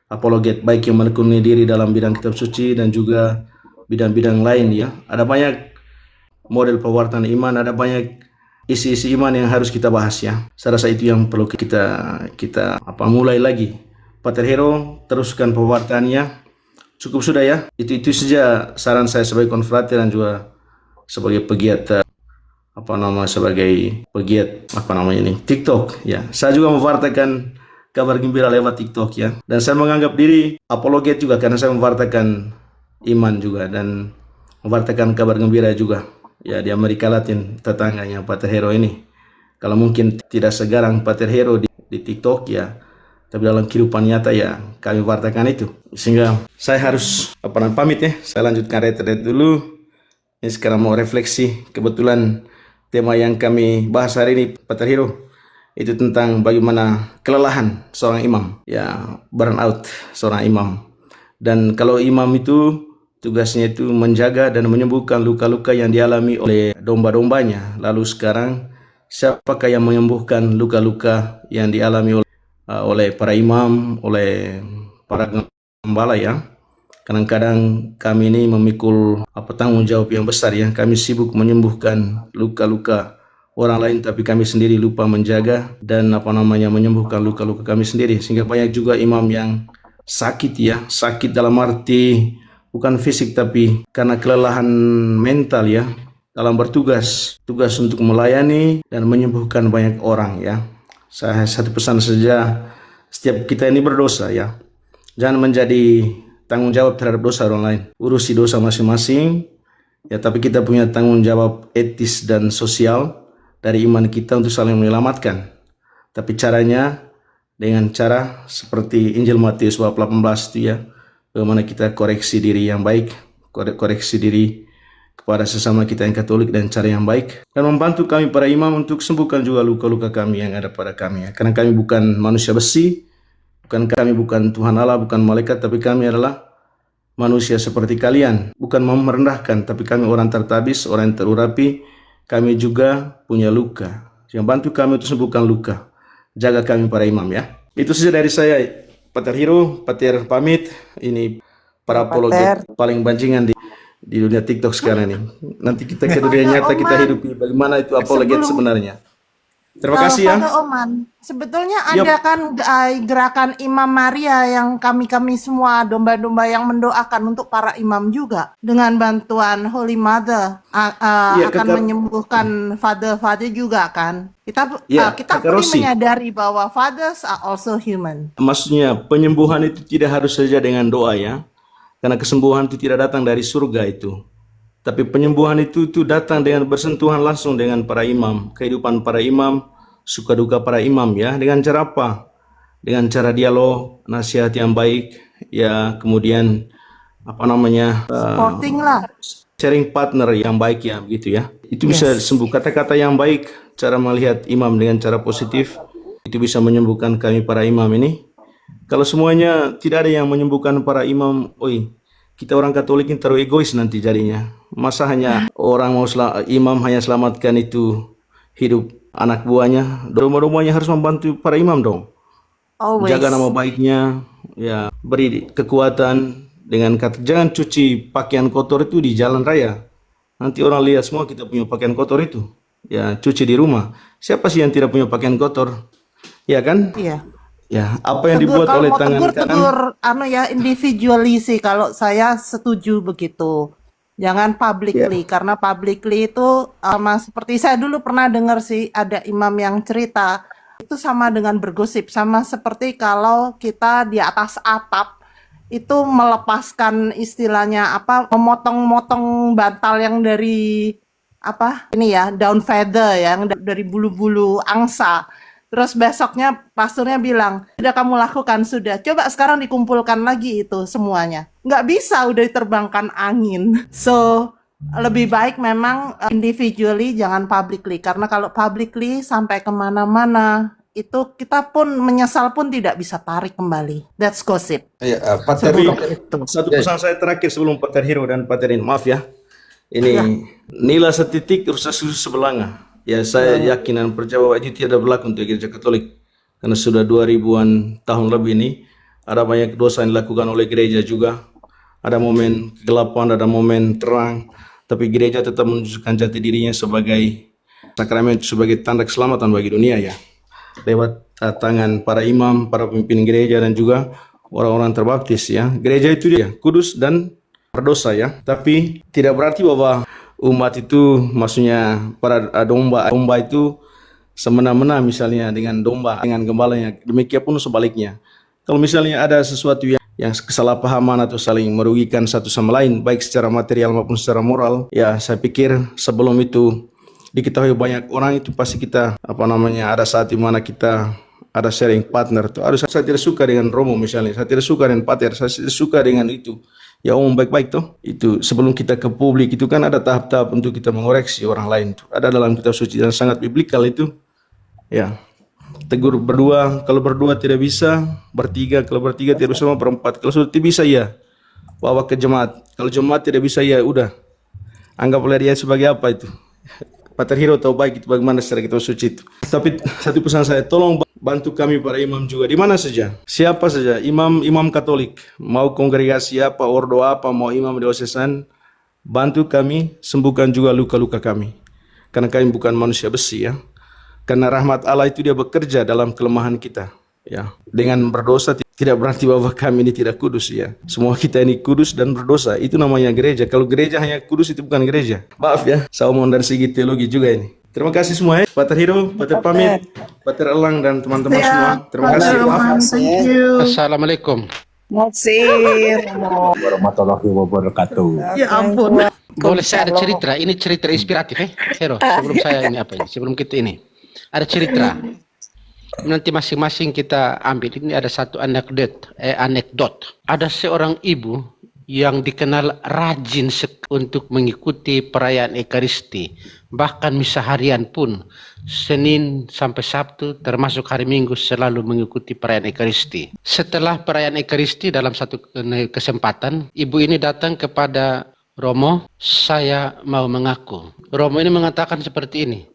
Apologet baik yang menekuni diri dalam bidang kitab suci dan juga bidang-bidang lain ya. Ada banyak model pewartaan iman, ada banyak isi-isi iman yang harus kita bahas ya. Saya rasa itu yang perlu kita mulai lagi. Pater Hiro teruskan pewartaannya. Cukup sudah ya. Itu saja saran saya sebagai konfrater dan juga sebagai pegiat TikTok ya. Saya juga mewartakan kabar gembira lewat TikTok ya. Dan saya menganggap diri apologet juga karena saya mewartakan iman juga dan mewartakan kabar gembira juga ya di Amerika Latin, tetangganya Pater Hiro ini. Kalau mungkin tidak segarang Pater Hiro di TikTok ya, tapi dalam kehidupan nyata ya kami wartakan itu. Sehingga saya harus pamit ya. Saya lanjutkan retret dulu. Ini sekarang mau refleksi. Kebetulan tema yang kami bahas hari ini Pater Hiro itu tentang bagaimana kelelahan seorang imam ya, burnout seorang imam. Dan kalau imam itu tugasnya itu menjaga dan menyembuhkan luka-luka yang dialami oleh domba-dombanya. Lalu sekarang siapakah yang menyembuhkan luka-luka yang dialami oleh para imam, oleh para gembala ya? Kadang-kadang kami ini memikul tanggung jawab yang besar ya. Kami sibuk menyembuhkan luka-luka orang lain, tapi kami sendiri lupa menjaga dan menyembuhkan luka-luka kami sendiri. Sehingga banyak juga imam yang sakit ya. Sakit dalam arti bukan fisik, tapi karena kelelahan mental ya, dalam bertugas, tugas untuk melayani dan menyembuhkan banyak orang ya. Saya satu pesan saja, setiap kita ini berdosa ya. Jangan menjadi tanggung jawab terhadap dosa orang lain. Urusi dosa masing-masing ya, tapi kita punya tanggung jawab etis dan sosial dari iman kita untuk saling menyelamatkan. Tapi caranya dengan cara seperti Injil Matius bab 18 itu ya, bagaimana kita koreksi diri yang baik, koreksi diri kepada sesama kita yang Katolik dan cara yang baik, dan membantu kami para imam untuk sembuhkan juga luka-luka kami yang ada pada kami ya. Karena kami bukan manusia besi, kami bukan Tuhan Allah, bukan malaikat, tapi kami adalah manusia seperti kalian. Bukan mau merendahkan, tapi kami orang tertabis, orang yang terurapi. Kami juga punya luka. Yang bantu kami untuk sembuhkan luka. Jaga kami para imam ya. Itu saja dari saya, Pater Hiro. Pater pamit. Ini para apologet paling banjingan di dunia TikTok sekarang ini. Nanti kita ke dunia nyata kita hidupi bagaimana itu apologet sebenarnya. Terima kasih ya. Father Oman, sebetulnya ada kan gerakan Imam Maria yang kami semua domba-domba yang mendoakan untuk para imam juga dengan bantuan Holy Mother akan menyembuhkan father juga kan. Kita perlu menyadari bahwa fathers are also human. Maksudnya penyembuhan itu tidak harus saja dengan doa ya. Karena kesembuhan itu tidak datang dari surga itu. Tapi penyembuhan itu datang dengan bersentuhan langsung dengan para imam, kehidupan para imam, suka duka para imam ya. Dengan cara apa? Dengan cara dialog, nasihat yang baik, ya, kemudian supporting lah, sharing partner yang baik ya, begitu ya. Itu bisa sembuh. Kata-kata yang baik, cara melihat imam dengan cara positif, itu bisa menyembuhkan kami para imam ini. Kalau semuanya tidak ada yang menyembuhkan para imam, kita orang Katolik ini terlalu egois nanti jadinya. Masa hanya orang imam hanya selamatkan itu hidup anak buahnya, domba-dombanya harus membantu para imam dong. Jaga nama baiknya, ya, beri kekuatan dengan kata jangan cuci pakaian kotor itu di jalan raya. Nanti orang lihat semua kita punya pakaian kotor itu. Ya, cuci di rumah. Siapa sih yang tidak punya pakaian kotor? Ya kan? Iya. Ya, apa yang dibuat oleh tangan kanan? Tegur individually sih, kalau saya setuju begitu. Jangan publicly, karena publicly itu seperti saya dulu pernah dengar sih ada imam yang cerita Itu sama dengan bergosip, sama seperti kalau kita di atas atap itu melepaskan istilahnya apa, memotong-motong bantal yang dari apa ini ya, down feather yang dari bulu-bulu angsa. Terus besoknya pasturnya bilang, sudah kamu lakukan, sudah. Coba sekarang dikumpulkan lagi itu semuanya. Nggak bisa, udah diterbangkan angin. So, lebih baik memang individually, jangan publicly. Karena kalau publicly sampai kemana-mana, itu kita pun menyesal pun tidak bisa tarik kembali. That's gossip. Ya, Pater Tapi satu pesan saya terakhir sebelum Pater Hero dan Pater In, maaf ya. Ini nilai setitik rusak susu sebelanga. Ya, saya yakin dan percaya bahwa itu tidak berlaku untuk Gereja Katolik. Karena sudah 2000-an tahun lebih ini, ada banyak dosa yang dilakukan oleh gereja juga. Ada momen kegelapan, ada momen terang. Tapi gereja tetap menunjukkan jati dirinya sebagai sakramen, sebagai tanda keselamatan bagi dunia ya. Lewat tangan para imam, para pemimpin gereja, dan juga orang-orang terbaptis ya. Gereja itu dia, kudus dan berdosa ya. Tapi tidak berarti bahwa umat itu, maksudnya para domba itu semena-mena misalnya dengan domba, dengan gembalanya. Demikian pun sebaliknya. Kalau misalnya ada sesuatu yang kesalahpahaman atau saling merugikan satu sama lain, baik secara material maupun secara moral, ya saya pikir sebelum itu diketahui banyak orang, itu pasti kita ada saat di mana kita ada sharing partner tuh. Saya tidak suka dengan Romo misalnya, saya tidak suka dengan Pater, saya tidak suka dengan itu. Ya omong baik-baik toh. Itu sebelum kita ke publik itu kan ada tahap-tahap untuk kita mengoreksi orang lain tuh. Ada dalam kitab suci dan sangat biblikal itu. Ya. Tegur berdua, kalau berdua tidak bisa, bertiga, kalau bertiga tidak bisa, berempat. Kalau sudah tidak bisa ya bawa ke jemaat. Kalau jemaat tidak bisa ya udah. Anggaplah dia sebagai apa itu. Pater Hero tahu baik itu bagaimana secara kitab suci itu. Tapi satu pesan saya, tolong bantu kami para imam juga di mana saja, siapa saja, imam Katolik, mau kongregasi apa, ordo apa, mau imam diosesan, bantu kami sembuhkan juga luka-luka kami, karena kami bukan manusia besi ya. Karena rahmat Allah itu dia bekerja dalam kelemahan kita ya. Dengan berdosa tidak berarti bahwa kami ini tidak kudus ya. Semua kita ini kudus dan berdosa, itu namanya gereja. Kalau gereja hanya kudus itu bukan gereja. Maaf ya, saya omong dari segi teologi juga ini. Terima kasih semua ya, Pater Hero, Pater Pamit, Pater Elang, dan teman-teman semua. Terima kasih. Thank you. Assalamualaikum. Warahmatullahi wabarakatuh. Ya ampun. Boleh saya ada cerita? Ini cerita inspiratif Hero. Sebelum saya ini sebelum kita ini. Ada cerita. Nanti masing-masing kita ambil. Ini ada satu anekdot. Ada seorang ibu yang dikenal rajin untuk mengikuti perayaan Ekaristi. Bahkan misa harian pun, Senin sampai Sabtu, termasuk hari Minggu, selalu mengikuti perayaan Ekaristi. Setelah perayaan Ekaristi, dalam satu kesempatan, ibu ini datang kepada Romo, saya mau mengaku. Romo ini mengatakan seperti ini,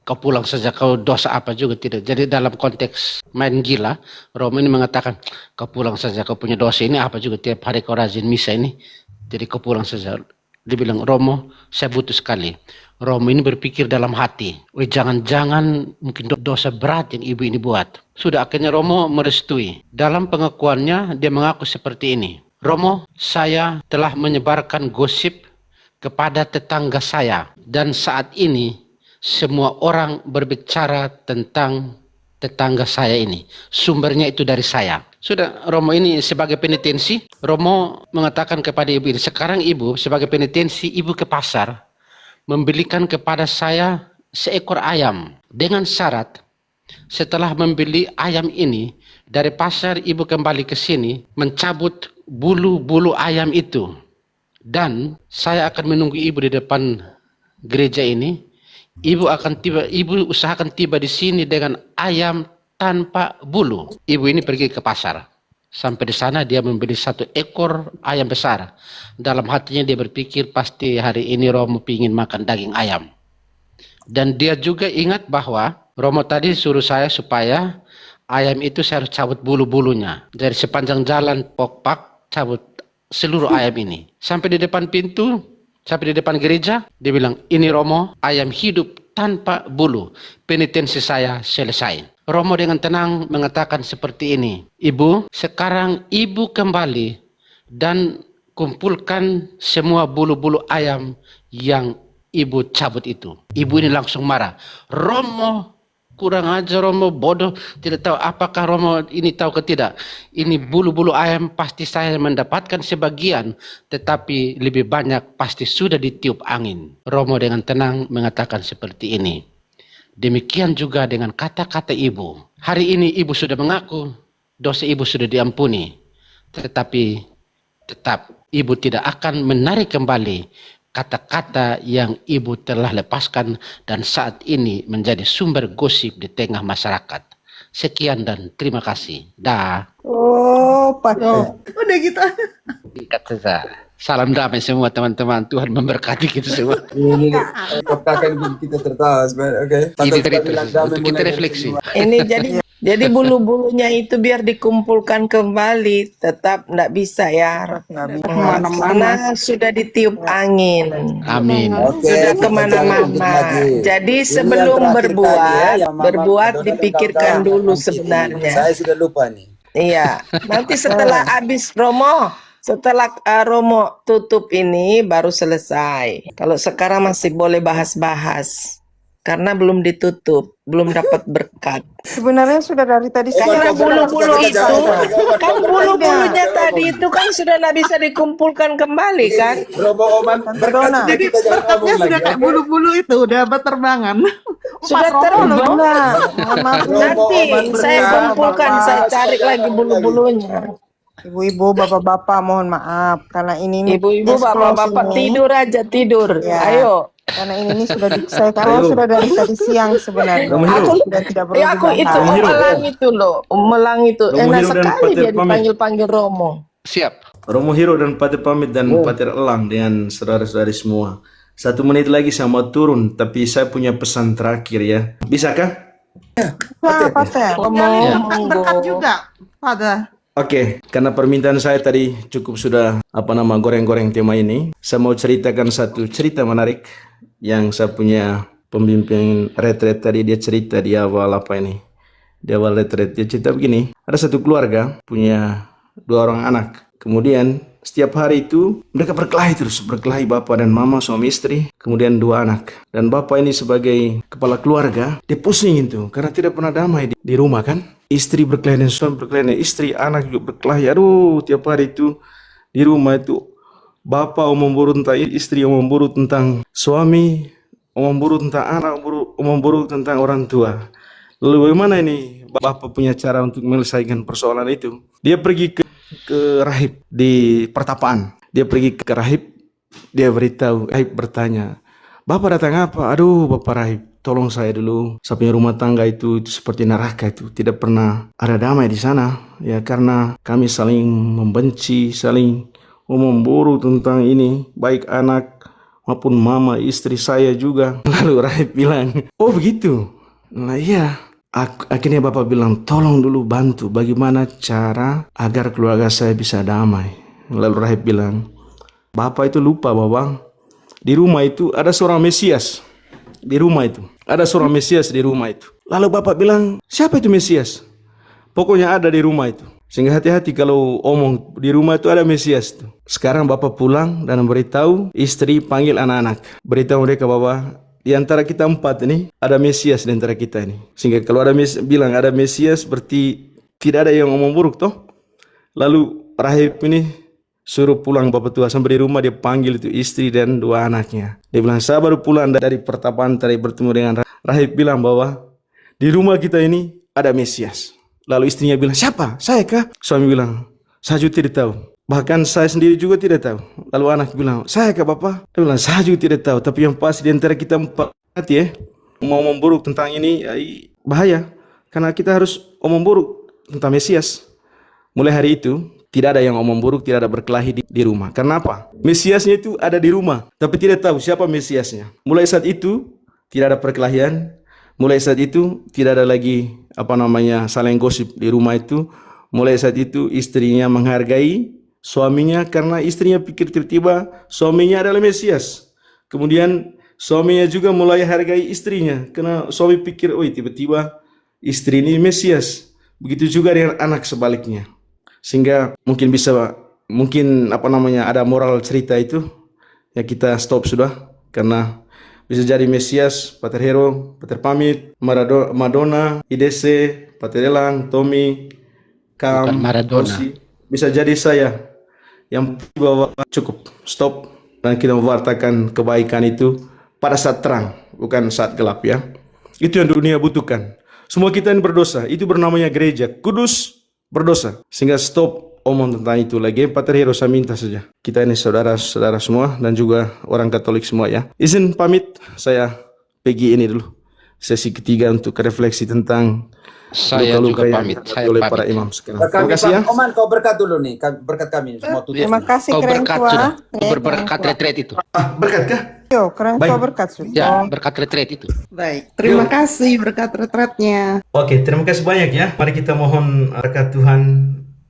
kau pulang saja, kau dosa apa juga tidak. Jadi dalam konteks main gila, Romo ini mengatakan, kau pulang saja, kau punya dosa ini apa juga, tiap hari kau rajin misa ini, jadi kau pulang saja. Dia bilang, Romo, saya butuh sekali. Romo ini berpikir dalam hati, jangan-jangan mungkin dosa berat yang ibu ini buat. Sudah, akhirnya Romo merestui. Dalam pengakuannya, dia mengaku seperti ini. Romo, saya telah menyebarkan gosip kepada tetangga saya. Dan saat ini, semua orang berbicara tentang tetangga saya ini. Sumbernya itu dari saya. Sudah, Romo ini sebagai penitensi, Romo mengatakan kepada ibu ini, sekarang ibu sebagai penitensi, ibu ke pasar, membelikan kepada saya seekor ayam. Dengan syarat, setelah membeli ayam ini, dari pasar ibu kembali ke sini, mencabut bulu-bulu ayam itu. Dan saya akan menunggu ibu di depan gereja ini. Ibu usahakan tiba di sini dengan ayam tanpa bulu. Ibu ini pergi ke pasar. Sampai di sana dia membeli satu ekor ayam besar. Dalam hatinya dia berpikir pasti hari ini Romo ingin makan daging ayam. Dan dia juga ingat bahwa Romo tadi suruh saya supaya ayam itu saya harus cabut bulu-bulunya. Dari sepanjang jalan pokpak cabut seluruh ayam ini. Sampai di depan pintu, sampai di depan gereja, dia bilang, ini Romo, ayam hidup tanpa bulu. Penitensi saya selesai. Romo dengan tenang mengatakan seperti ini. Ibu, sekarang ibu kembali dan kumpulkan semua bulu-bulu ayam yang ibu cabut itu. Ibu ini langsung marah. Romo Kurang aja Romo, bodoh, tidak tahu apakah Romo ini tahu ke tidak. Ini bulu-bulu ayam pasti saya mendapatkan sebagian, tetapi lebih banyak pasti sudah ditiup angin. Romo dengan tenang mengatakan seperti ini. Demikian juga dengan kata-kata ibu. Hari ini ibu sudah mengaku, dosa ibu sudah diampuni. Tetapi tetap ibu tidak akan menarik kembali kata-kata yang ibu telah lepaskan dan saat ini menjadi sumber gosip di tengah masyarakat. Sekian dan terima kasih. Dah. Oh, Pater. Udah gitu. Ikat saja. Salam damai semua teman-teman. Tuhan memberkati kita semua. Ini katakan kita tertawa sebenarnya. Oke. Ini cerita untuk kita refleksi. Ini jadi bulu-bulunya itu biar dikumpulkan kembali, tetap nggak bisa ya. Karena sudah ditiup angin. Amin. Sudah kemana-mana. Jadi sebelum berbuat dipikirkan dulu sebenarnya. Saya sudah lupa nih. Iya. Nanti setelah habis setelah Romo tutup ini baru selesai. Kalau sekarang masih boleh bahas-bahas. Karena belum ditutup, belum dapat berkat. Sebenarnya sudah dari tadi Karena bulu-bulu itu, kan bulu-bulunya tadi itu kan sudah nggak bisa dikumpulkan kembali kan? Romo Oman Berdona. Jadi berkatnya sudah kayak bulu-bulu itu, udah berterbangan. Sudah terbang. Nanti saya kumpulkan, saya cari lagi bulu-bulunya. Ibu-ibu, bapak-bapak mohon maaf karena ini Ibu-ibu, bapak-bapak tidur aja tidur. Ya. Ayo. Karena ini sudah saya kalau sudah dari tadi siang sebenarnya. Sudah tidak perlu Aku itu dibahas. Melang itu loh, Melang itu Romo enak Hiro dan sekali Pater dia pamit. dipanggil-panggil Romo. Siap. Romo Hiro dan Pater pamit dan Pater Elang dengan saudara-saudari semua. 1 menit lagi saya mau turun, tapi saya punya pesan terakhir ya. Bisakah? Nah, Pater. Berkat juga, Pada. Oke, karena permintaan saya tadi cukup sudah goreng-goreng tema ini. Saya mau ceritakan satu cerita menarik yang saya punya pembimbing retret tadi, dia cerita di awal di awal retret dia cerita begini. Ada satu keluarga punya 2 orang anak. Kemudian setiap hari itu mereka berkelahi bapak dan mama, suami istri, kemudian 2 anak. Dan bapak ini sebagai kepala keluarga, dia pusing itu karena tidak pernah damai di rumah kan. Istri berkelahi dan suami berkelahi dan istri, anak juga berkelahi. Aduh, tiap hari itu di rumah itu bapak memburu tentang istri, memburu tentang suami, memburu tentang anak, memburu tentang orang tua. Lalu bagaimana ini bapak punya cara untuk menyelesaikan persoalan itu? Dia pergi ke rahib di pertapaan. Dia pergi ke rahib, dia beritahu, rahib bertanya, "Bapak datang apa?" "Aduh, Bapak rahib, tolong saya dulu. Saya punya rumah tangga itu seperti neraka itu. Tidak pernah ada damai di sana. Ya karena kami saling membenci, saling memburu tentang ini, baik anak maupun mama, istri saya juga." Lalu rahib bilang, "Oh begitu? Nah iya." Akhirnya bapak bilang, "Tolong dulu bantu bagaimana cara agar keluarga saya bisa damai." Lalu rahib bilang, "Bapak itu lupa bahwa di rumah itu ada seorang Mesias. Di rumah itu ada seorang Mesias di rumah itu." Lalu bapak bilang, "Siapa itu Mesias?" "Pokoknya ada di rumah itu. Sehingga hati-hati kalau omong di rumah itu ada Mesias itu." Sekarang bapak pulang dan beritahu istri, panggil anak-anak, beritahu mereka bahwa di antara kita 4 ini ada Mesias di antara kita ini. Sehingga kalau ada bilang ada Mesias berarti tidak ada yang ngomong buruk toh. Lalu rahib ini suruh pulang bapak tua, sampai di rumah dia panggil itu istri dan 2 anaknya. Dia bilang, "Saya baru pulang dari pertapaan tadi bertemu dengan rahib bilang bahwa di rumah kita ini ada Mesias." Lalu istrinya bilang, "Siapa? Saya kah?" Suami bilang, "Saya juga tidak tahu. Bahkan saya sendiri juga tidak tahu." Lalu anak bilang, "Saya kah Bapak?" Dia bilang, "Saya juga tidak tahu. Tapi yang pasti di antara kita 4 ya, mau memburuk tentang ini bahaya. Karena kita harus omong buruk tentang Mesias." Mulai hari itu tidak ada yang omong buruk, tidak ada berkelahi di rumah. Karena apa? Mesiasnya itu ada di rumah, tapi tidak tahu siapa Mesiasnya. Mulai saat itu tidak ada perkelahian. Mulai saat itu tidak ada lagi saling gosip di rumah itu. Mulai saat itu istrinya menghargai suaminya karena istrinya pikir tiba-tiba suaminya adalah Mesias. Kemudian suaminya juga mulai hargai istrinya karena suami pikir, "Oh, tiba-tiba istri ini Mesias." Begitu juga dengan anak sebaliknya. Sehingga mungkin ada moral cerita itu ya, kita stop sudah karena Bisa jadi Mesias, Pater Hero, Pater Pamit, Madonna, IDC, Pater Elang, Tommy, Bukan Kam, Maradona. Rossi. Bisa jadi saya yang bahwa cukup, stop, dan kita mewartakan kebaikan itu pada saat terang, bukan saat gelap ya. Itu yang dunia butuhkan. Semua kita yang berdosa, itu bernamanya gereja, kudus, berdosa. Sehingga stop omong tentang itu lagi. Pater Hero, saya minta saja. Kita ini saudara-saudara semua dan juga orang Katolik semua ya. Izin pamit, saya pergi ini dulu. Sesi ketiga untuk refleksi tentang Saya luka-luka juga yang pamit. dihadapi Saya oleh para pamit. imam sekarang. Terima kasih ya. Oman, kau berkat dulu nih, berkat kami semua tutup. Terima kasih Kau keren berkat tua. sudah. Ya, Berkat retret itu. Berkat kah? Yo, keren tua Baik. berkat sudah. Ya, berkat retret itu. Baik, terima kasih berkat retretnya. Oke, terima kasih banyak ya. Mari kita mohon berkat Tuhan.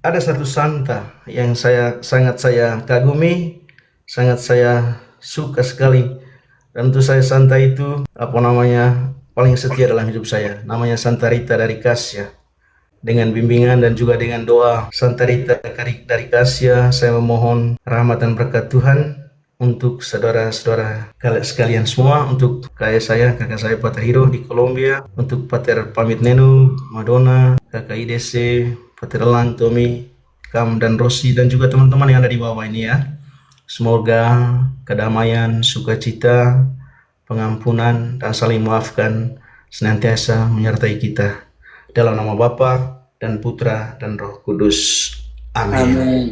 Ada satu santa yang sangat saya kagumi, sangat saya suka sekali. Dan untuk saya santa itu paling setia dalam hidup saya. Namanya Santa Rita dari Kasya. Dengan bimbingan dan juga dengan doa Santa Rita dari Kasya, saya memohon rahmat dan berkat Tuhan untuk saudara-saudara sekalian semua, untuk kakak saya Pater Hiro di Kolombia, untuk Pater Pamit Nenu, Madonna, kakak IDC, Pater Elang, Tommy, Kam dan Rossi, dan juga teman-teman yang ada di bawah ini ya. Semoga kedamaian, sukacita, pengampunan, dan saling maafkan senantiasa menyertai kita. Dalam nama Bapa dan Putra dan Roh Kudus. Amin. Amin.